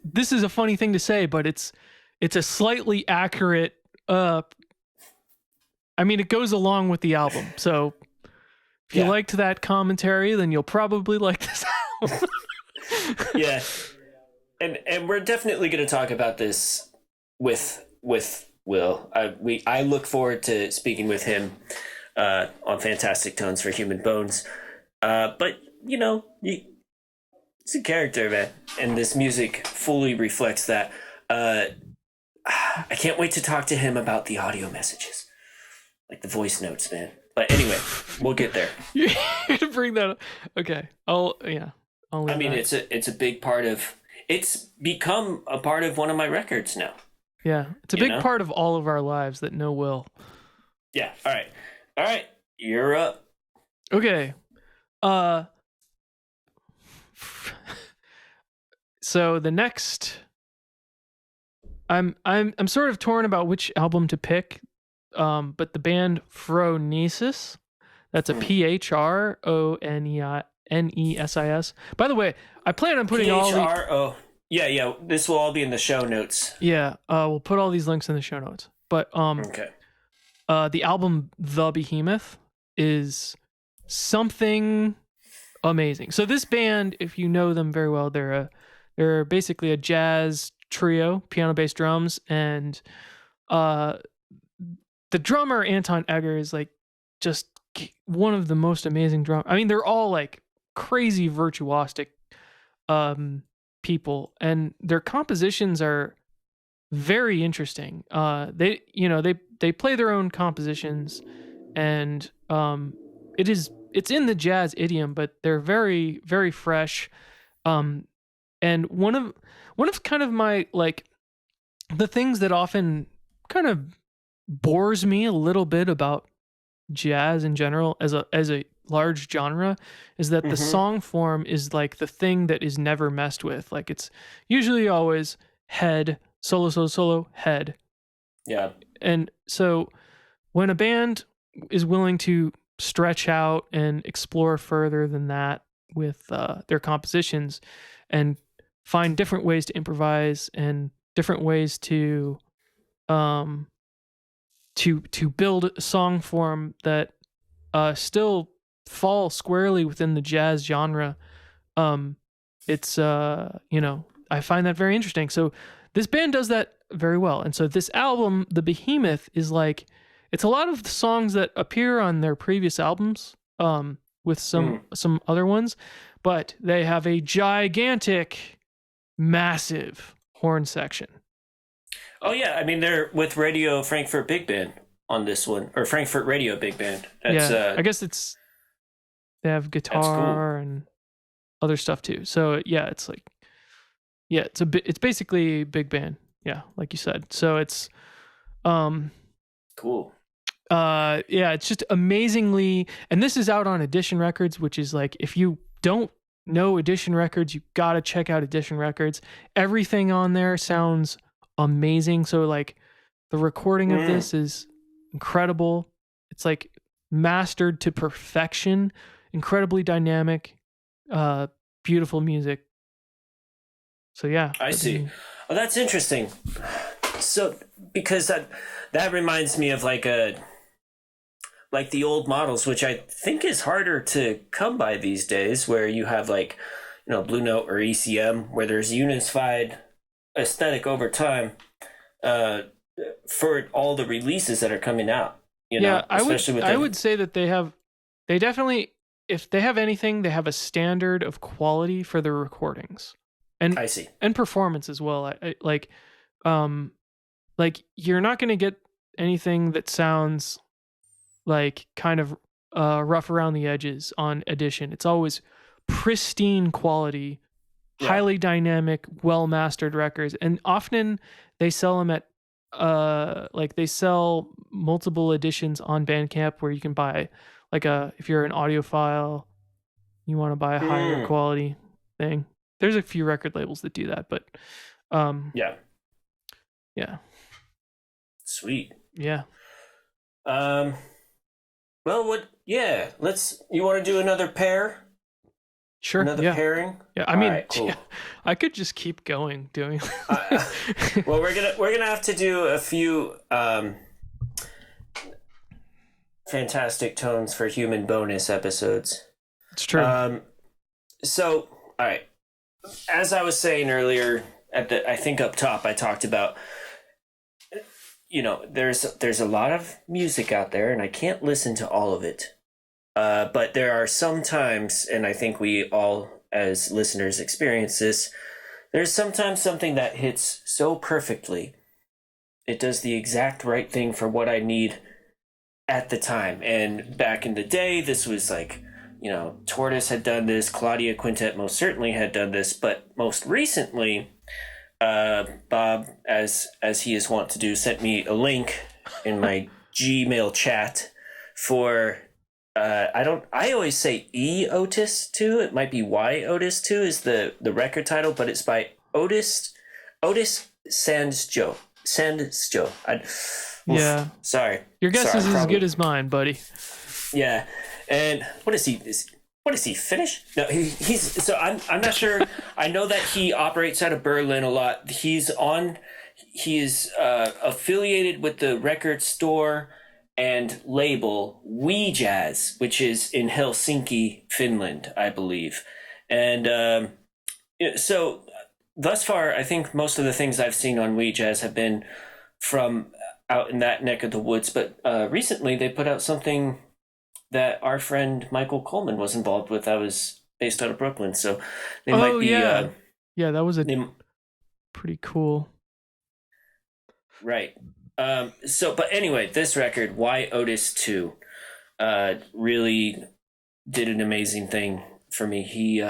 this is a funny thing to say, but it's a slightly accurate, it goes along with the album. So if you liked that commentary, then you'll probably like this album. Yeah. And we're definitely going to talk about this with Will. I look forward to speaking with him on Fantastic Tones for Human Bones. But, it's a character, man. And this music fully reflects that. I can't wait to talk to him about the audio messages. Like the voice notes, man. But anyway, we'll get there. You're to bring that up. Okay. It's a big part of... It's become a part of one of my records now. Yeah. It's a big part of all of our lives that know Will. Yeah. All right. You're up. Okay. So the next, I'm sort of torn about which album to pick. But the band Phronesis, that's a Phronesis. By the way, I plan on putting all the... Yeah. This will all be in the show notes. Yeah, we'll put all these links in the show notes. But okay. The album The Behemoth is something amazing. So this band, if you know them very well, they're basically a jazz trio, piano, bass, drums, and the drummer Anton Egger is like just one of the most amazing drummers. They're all like crazy virtuosic people, and their compositions are very interesting. They play their own compositions, and it's in the jazz idiom, but they're very, very fresh. And one of kind of my, like, the things that often kind of bores me a little bit about jazz in general as a large genre is that the song form is like the thing that is never messed with. Like it's usually always head, solo, solo, solo, head. Yeah. And so when a band is willing to stretch out and explore further than that with their compositions and find different ways to improvise and different ways to build a song form that still fall squarely within the jazz genre, it's I find that very interesting. So this band does that very well. And so this album, The Behemoth, is like, it's a lot of the songs that appear on their previous albums, with some other ones, but they have a gigantic, massive horn section. Oh yeah, I mean they're with Radio Frankfurt Big Band on this one, or Frankfurt Radio Big Band. That's, I guess they have guitar and other stuff too. So yeah, it's like, yeah, it's basically a big band. Yeah, like you said. So it's cool. Yeah, it's just amazingly, and this is out on Edition Records, which is like, if you don't know Edition Records, you gotta check out Edition Records. Everything on there sounds amazing. So like the recording of this is incredible. It's like mastered to perfection, incredibly dynamic, beautiful music. So yeah, I see. Oh, that's interesting. So because that reminds me of like the old models, which I think is harder to come by these days, where you have like, Blue Note or ECM, where there's unified aesthetic over time for all the releases that are coming out. I would say that they definitely, if they have anything, they have a standard of quality for their recordings. And I see. And performance as well. Like you're not going to get anything that sounds like kind of rough around the edges on Edition. It's always pristine quality, highly dynamic, well mastered records, and often they sell them at they sell multiple editions on Bandcamp, where you can buy if you're an audiophile, you want to buy a higher quality thing. There's a few record labels that do that, but yeah. Sweet. Yeah. Well, you want to do another pair? Sure. Another pairing? Yeah, I mean, right, cool. I could just keep going doing. Well, we're gonna have to do a few fantastic tones for human bonus episodes. It's true. So, all right. As I was saying earlier, I think up top, I talked about, there's a lot of music out there, and I can't listen to all of it. But there are some times, and I think we all as listeners experience this, there's sometimes something that hits so perfectly. It does the exact right thing for what I need at the time. And back in the day, this was like, Tortoise had done this, Claudia Quintet most certainly had done this, but most recently, Bob, as he is wont to do, sent me a link in my Gmail chat for I always say Ep02. It might be Ep02 is the record title, but it's by Otis Sandsjo. Yeah. Sorry. Your guess is as good as mine, buddy. Yeah. And what is he? What is he, Finnish? No, he's. So I'm not sure. I know that he operates out of Berlin a lot. He is affiliated with the record store and label We Jazz, which is in Helsinki, Finland, I believe. And so thus far, I think most of the things I've seen on We Jazz have been from out in that neck of the woods. But recently they put out something that our friend Michael Coleman was involved with. I was based out of Brooklyn, so they might be... yeah, that was pretty cool. Right. But anyway, this record, Why Otis 2, really did an amazing thing for me. He,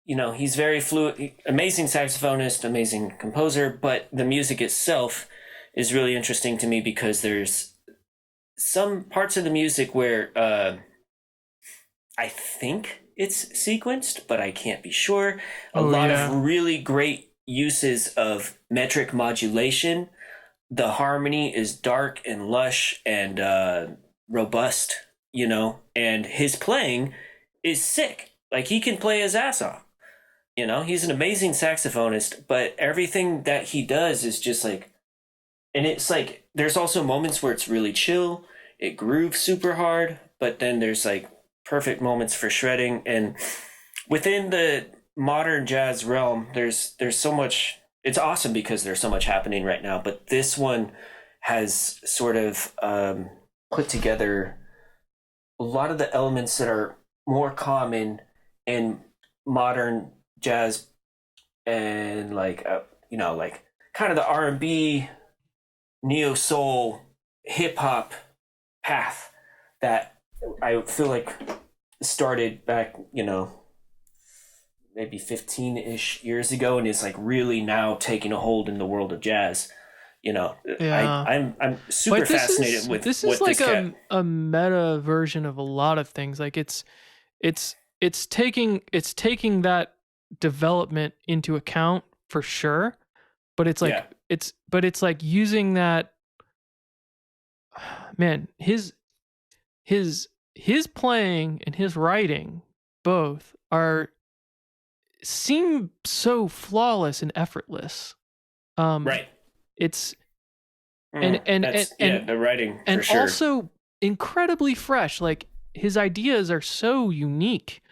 he's very fluid, amazing saxophonist, amazing composer, but the music itself is really interesting to me because there's some parts of the music where I think it's sequenced, but I can't be sure. A Oh lot yeah. of really great uses of metric modulation. The harmony is dark and lush and robust, you know, and his playing is sick. Like he can play his ass off. You know, he's an amazing saxophonist, but everything that he does is just like, and it's like, there's also moments where it's really chill. It grooves super hard, but then there's like perfect moments for shredding. And within the modern jazz realm, there's so much. It's awesome because there's so much happening right now. But this one has sort of put together a lot of the elements that are more common in modern jazz and like you know, like kind of the R&B, neo soul, hip hop path that I feel like started back, you know, maybe 15-ish years ago, and is like really now taking a hold in the world of jazz. You know, Yeah. I'm super But fascinated with this what is like this cat. a meta version of a lot of things. Like it's taking that development into account for sure, but it's like Yeah, it's like using that, man, his playing and his writing both are seem so flawless and effortless. right. It's and That's yeah, the writing for and sure. also incredibly fresh. Like his ideas are so unique,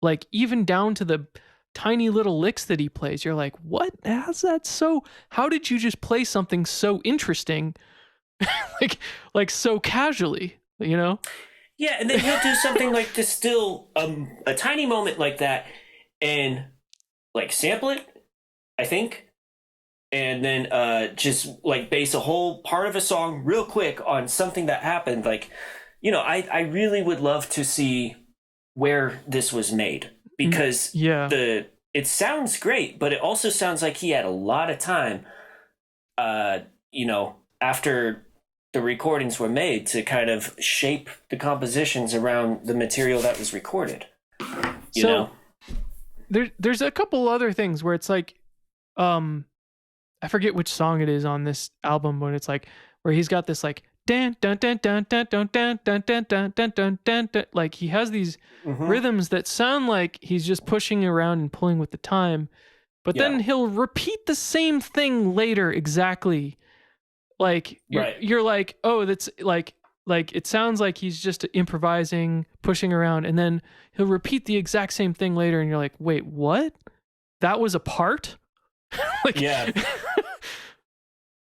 like even down to the tiny little licks that he plays. You're like, what? How's that so? How did you just play something so interesting, like like so casually? You know? Yeah, and then he'll do something like distill a tiny moment like that and like sample it, I think, and then just like base a whole part of a song real quick on something that happened. Like, you know, I really would love to see where this was made because Yeah. it sounds great, but it also sounds like he had a lot of time, you know, after the recordings were made to kind of shape the compositions around the material that was recorded. You So know? there's a couple other things where it's like, I forget which song it is on this album, but it's like where he's got this like dun dun dun dun dun dun dun dun dun dun dun dun dun dun. Like he has these Mm-hmm. rhythms that sound like he's just pushing around and pulling with the time, but Yeah. then he'll repeat the same thing later exactly. Like Right. you're like, oh, that's like it sounds like he's just improvising, pushing around, and then he'll repeat the exact same thing later, and you're like, wait, what? That was a part? Like, Yeah.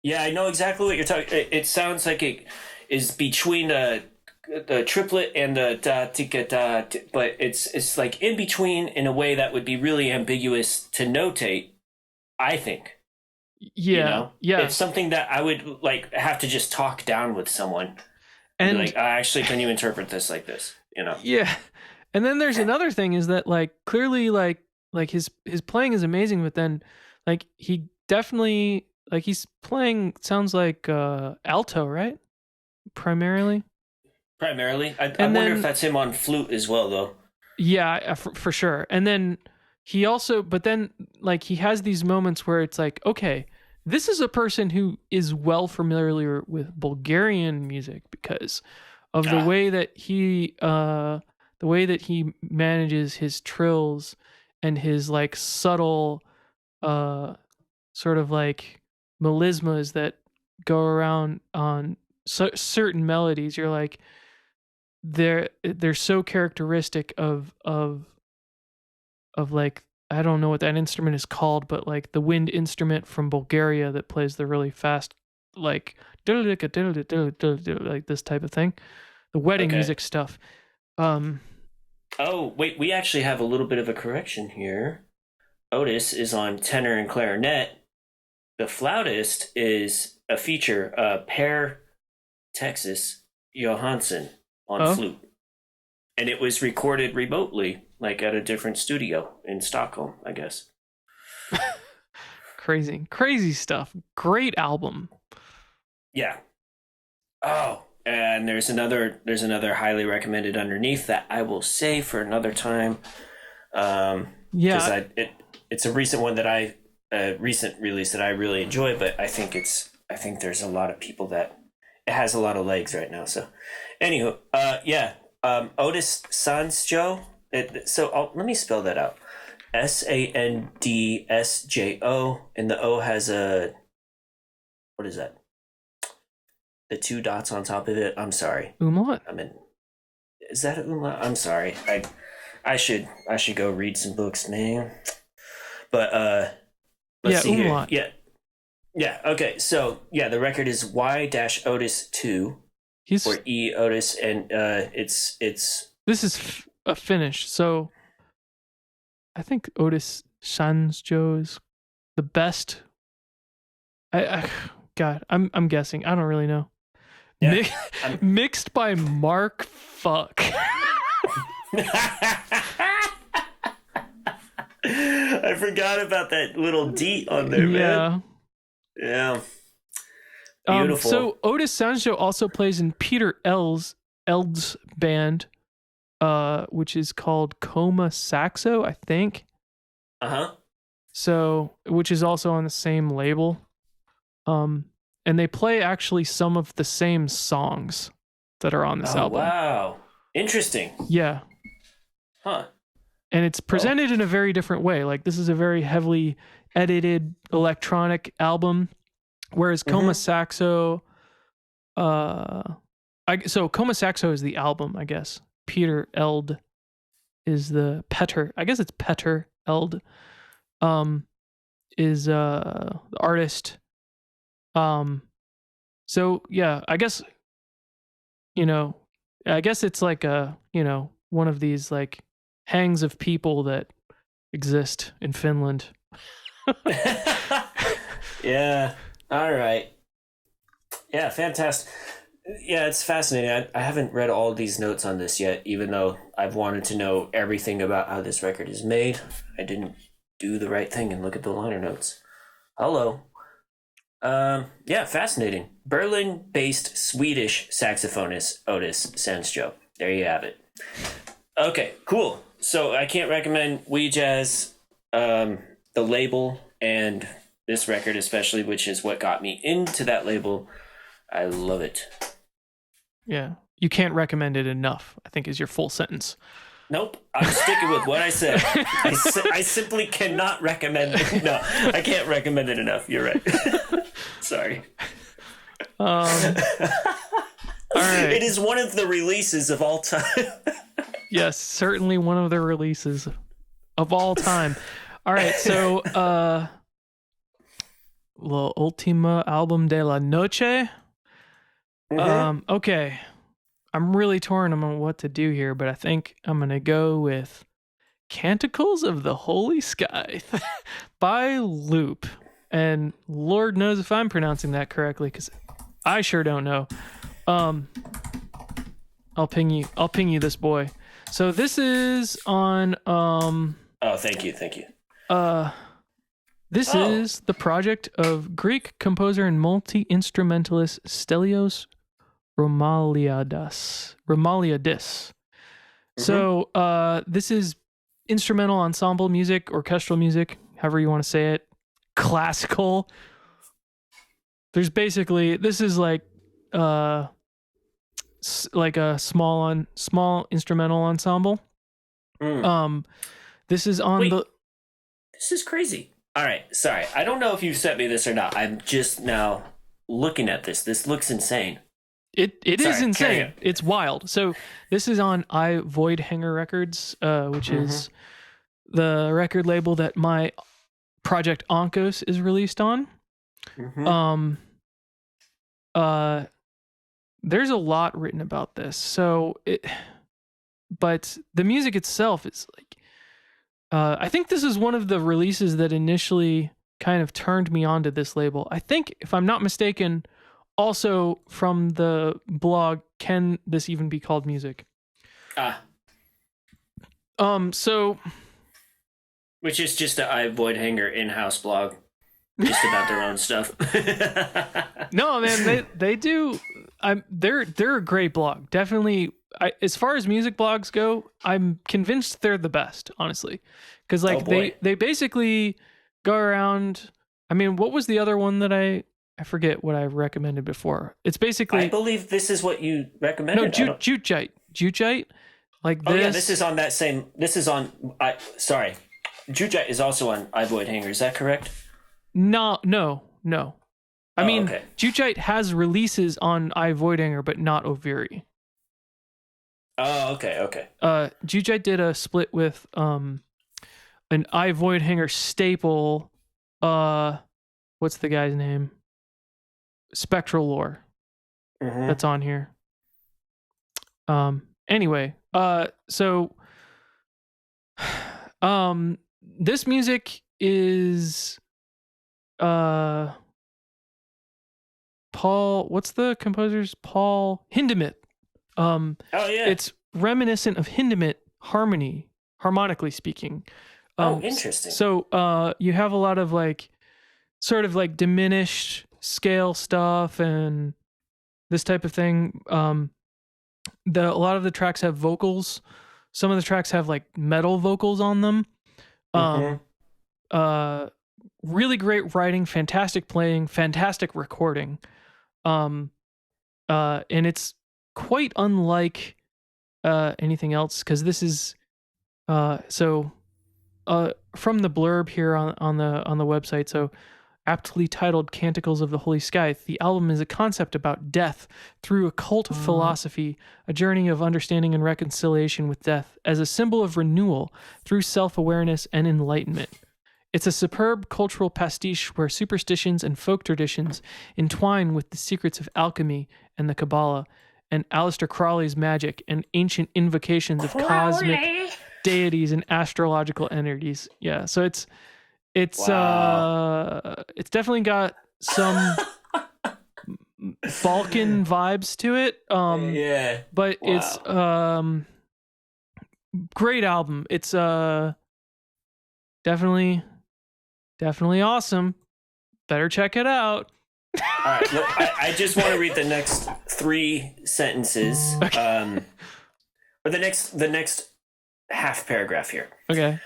Yeah, I know exactly what you're talking. It sounds like it is between the triplet and the da tika da, but it's like in between in a way that would be really ambiguous to notate. I think, you yeah, know, yeah, it's something that I would like have to just talk down with someone and be and like, actually, can you interpret this like this? You know? yeah, and then there's another thing is that like clearly like his playing is amazing, but then like he definitely like he's playing sounds like alto, right? Primarily. Primarily, I And wonder if then that's him on flute as well, though. yeah, for sure. And then he also, but then like he has these moments where it's like, okay, this is a person who is well familiar with Bulgarian music because of Ah, the way that he manages his trills and his like subtle uh sort of like melismas that go around on certain melodies. You're like, they're so characteristic of like, I don't know what that instrument is called, but like the wind instrument from Bulgaria that plays the really fast like like this type of thing, the wedding okay. music stuff. um Oh, wait, we actually have a little bit of a correction here. Otis is on tenor and clarinet. The flautist is a feature, Per Texas Johansson on oh, flute. And it was recorded remotely, like at a different studio in Stockholm, I guess. crazy stuff. Great album. Yeah. Oh, and there's another highly recommended underneath that I will save for another time. Yeah, It's a recent one that recent release that I really enjoy, but I think there's a lot of people that it has a lot of legs right now. So, anywho, Otis Sandsjo. Let me spell that out. Sandsjo, and the O has a, what is that? The two dots on top of it. I'm sorry. umlaut. Is that an umlaut? I'm sorry. I should go read some books, man. But let's see umlaut. here. Yeah. Okay. So the record is Y-Otis 2 or E Otis, and it's. This is a Finnish, so I think Otis Sandsjo is the best. I'm guessing. I don't really know. Yeah, mixed by Mark Fuck. I forgot about that little D on there, man. Yeah. Beautiful. So Otis Sandsjo also plays in Peter Eld's band, which is called Coma Saxo, I think. Uh-huh. So, which is also on the same label. And they play actually some of the same songs that are on this album. Wow. Interesting. Yeah. Huh. And it's presented in a very different way. Like, this is a very heavily edited electronic album, whereas Coma Saxo, so Coma Saxo is the album, I guess. Peter Eld is the Petter. I guess it's Petter Eld. Is the artist. So yeah, I guess it's like one of these like hangs of people that exist in Finland. Yeah. All right. Yeah, fantastic. Yeah, it's fascinating. I haven't read all these notes on this yet, even though I've wanted to know everything about how this record is made. I didn't do the right thing and look at the liner notes. Hello. Yeah, fascinating. Berlin-based Swedish saxophonist Otis Sandsjo. There you have it. Okay, cool. So I can't recommend We Jazz, the label, and this record especially, which is what got me into that label. I love it. Yeah, you can't recommend it enough, I think is your full sentence. Nope, I'm sticking with what I said. I simply cannot recommend it. No, I can't recommend it enough. You're right. Sorry. All right. It is one of the releases of all time. Yes, certainly one of the releases of all time. All right, so La Ultima Album de la Noche. Okay. I'm really torn on what to do here, but I think I'm going to go with Canticles of the Holy Sky by Loop. And Lord knows if I'm pronouncing that correctly, because I sure don't know. I'll ping you this boy. So this is on Oh, thank you. This is the project of Greek composer and multi-instrumentalist Stelios Romaliadis. So this is instrumental ensemble music, orchestral music, however you want to say it, classical. This is like a small instrumental ensemble. This is on This is crazy. All right, sorry. I don't know if you sent me this or not. I'm just now looking at this. This looks insane. It is insane. It's wild. So this is on I Void Hanger Records, which is the record label that my project Onkos is released on. There's a lot written about this. But the music itself is like, I think this is one of the releases that initially kind of turned me onto this label. I think, if I'm not mistaken, also from the blog, Can This Even Be Called Music? So, which is just a I Void Hanger in-house blog, just about their own stuff. No, man, they do. they're a great blog. Definitely, as far as music blogs go, I'm convinced they're the best, honestly, because like they basically go around. I mean, what was the other one that I forget what I recommended before? It's basically, I believe this is what you recommended. No, Jutejite. Like this. Oh yeah, this is on that same. This is on. Sorry, Jutejite is also on iVoid Hanger. Is that correct? No. I mean, okay. Jutejite has releases on iVoidinger, but not Oviri. Oh, okay. Jutejite did a split with an iVoidhanger staple. What's the guy's name? Spectral Lore. Mm-hmm. That's on here. Anyway, so this music is Paul, what's the composer's? Paul Hindemith. Oh yeah. It's reminiscent of Hindemith harmonically speaking. Interesting. So you have a lot of like sort of like diminished scale stuff and this type of thing. A lot of the tracks have vocals. Some of the tracks have like metal vocals on them. Really great writing, fantastic playing, fantastic recording. And it's quite unlike anything else because this is from the blurb here on the website. So, aptly titled Canticles of the Holy Sky, the album is a concept about death through occult philosophy, a journey of understanding and reconciliation with death as a symbol of renewal through self-awareness and enlightenment. It's a superb cultural pastiche where superstitions and folk traditions entwine with the secrets of alchemy and the Kabbalah, and Aleister Crowley's magic and ancient invocations of cosmic deities and astrological entities. Yeah, so it's definitely got some Balkan vibes to it. Yeah. But it's great album. It's definitely awesome. Better check it out. All right, look, I just want to read the next 3 sentences, or the next half paragraph here. Okay.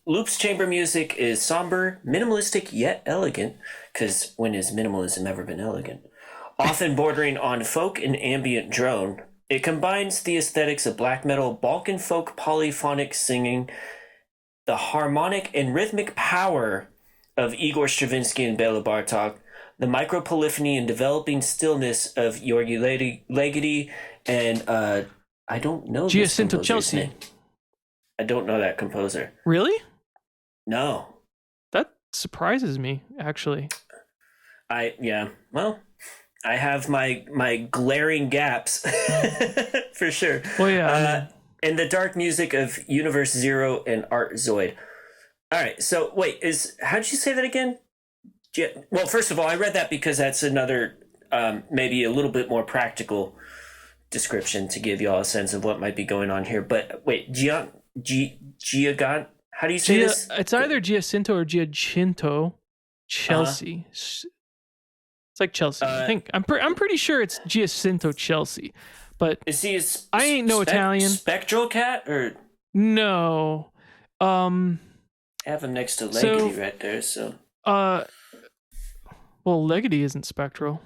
Loop's chamber music is somber, minimalistic yet elegant, because when has minimalism ever been elegant? Often bordering on folk and ambient drone, it combines the aesthetics of black metal, Balkan folk polyphonic singing, the harmonic and rhythmic power of Igor Stravinsky and Bela Bartok, the micropolyphony and developing stillness of Yorgi Legedy, and I don't know Giacinto Chelsea. Name. I don't know that composer. Really? No. That surprises me, actually. Well, I have my glaring gaps for sure. Well, yeah. And the dark music of Universe Zero and Art Zoid. All right. So wait, how'd you say that again? Well, first of all, I read that because that's another maybe a little bit more practical description to give y'all a sense of what might be going on here. But wait, Giagan, how do you say this? It's either Giacinto or Giacinto Chelsea. It's like Chelsea. I think I'm pretty sure it's Giacinto Chelsea. But is he I ain't no Italian. Spectral Cat or no? I have him next to Legedy right there. So well, Legedy isn't spectral.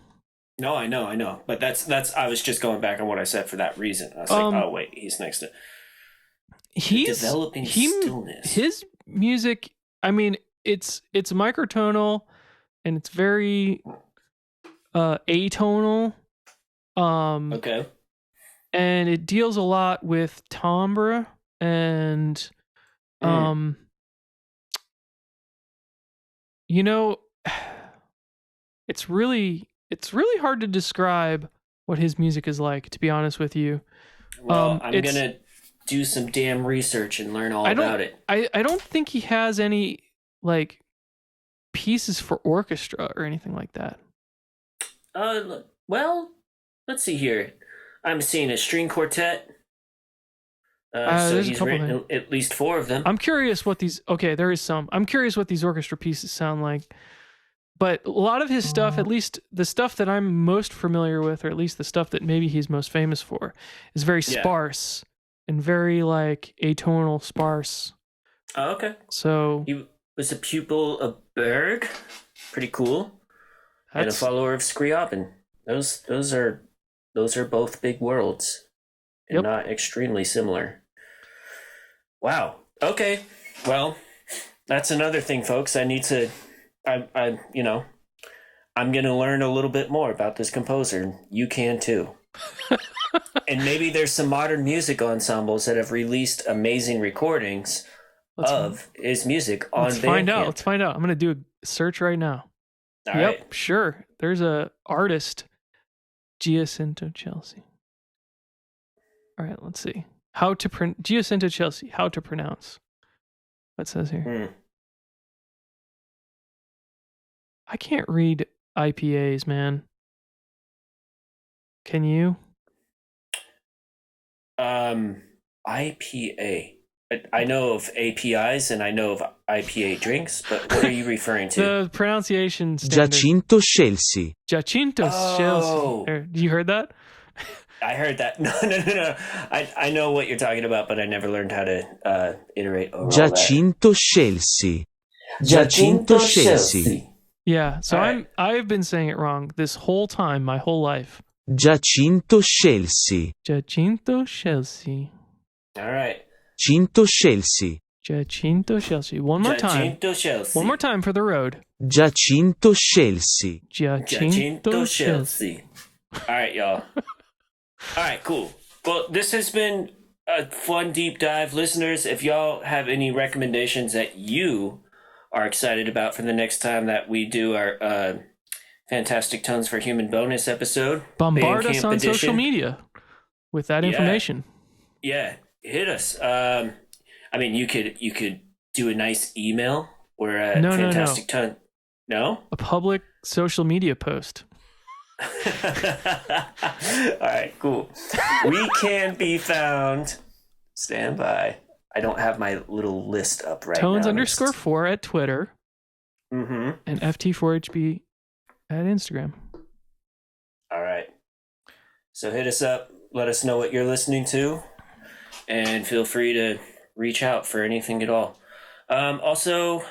No, I know. But that's I was just going back on what I said for that reason. I was like, oh wait, he's next to. He's developing stillness. His music, I mean, it's microtonal and it's very atonal. Okay. And it deals a lot with timbre and you know, it's really hard to describe what his music is like, to be honest with you. Well, I'm gonna do some damn research and learn all about it. I don't think he has any like pieces for orchestra or anything like that. Well, let's see here. I'm seeing a string quartet. So he's written at least 4 of them. I'm curious what these. Okay, there is some. I'm curious what these orchestra pieces sound like. but a lot of his stuff, at least the stuff that I'm most familiar with, or at least the stuff that maybe he's most famous for, is very sparse and very like atonal sparse. Oh, okay. So he was a pupil of Berg. Pretty cool. And a follower of Scriabin. Those are both big worlds. And not extremely similar. Wow. Okay. Well, that's another thing, folks. I'm going to learn a little bit more about this composer. You can too. And maybe there's some modern music ensembles that have released amazing recordings of his music on Bandcamp. Let's find out. I'm going to do a search right now. All right. Sure. There's a artist, Giacinto Chelsea. All right, let's see. Giacinto Chelsea, how to pronounce. What says here? I can't read IPAs, man. Can you? IPA. I know of APIs and I know of IPA drinks, but what are you referring to? The pronunciation standard. Giacinto Chelsea. Chelsea. You heard that? I heard that. No. I know what you're talking about, but I never learned how to iterate over Giacinto Chelsea. Giacinto Chelsea. Yeah, so I've been saying it wrong this whole time, my whole life. Giacinto Chelsea. Giacinto Chelsea. All right. Giacinto Chelsea. Giacinto Chelsea. One more time. Giacinto Chelsea. One more time for the road. Giacinto Chelsea. Giacinto Chelsea. All right, y'all. All right, cool. Well, this has been a fun deep dive. Listeners, if y'all have any recommendations that you are excited about for the next time that we do our Fantastic Tones for Human bonus episode, bombard us on edition. Social media with that information. Yeah, hit us. I mean, you could do a nice email or a Fantastic Tone. No? A public social media post. All right, cool. We can be found. Stand by. I don't have my little list up right Tones now. _4 at Twitter. Mm-hmm. And FT4HB at Instagram. All right. So hit us up. Let us know what you're listening to. And feel free to reach out for anything at all. Also,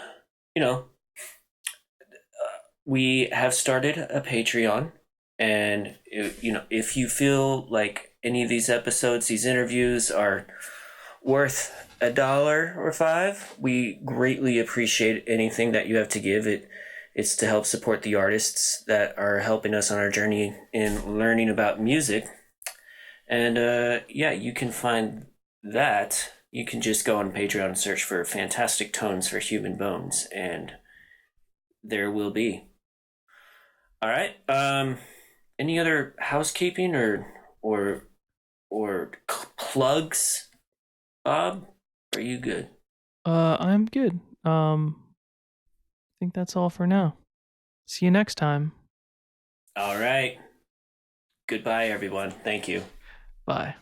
we have started a Patreon. And, if you feel like any of these episodes, these interviews are worth $1 or $5, we greatly appreciate anything that you have to give. It's to help support the artists that are helping us on our journey in learning about music. And, you can find that. You can just go on Patreon and search for Fantastic Tones for Human Bones, and there will be. All right. Any other housekeeping or plugs, Bob? Are you good? I'm good. I think that's all for now. See you next time. All right. Goodbye, everyone. Thank you. Bye.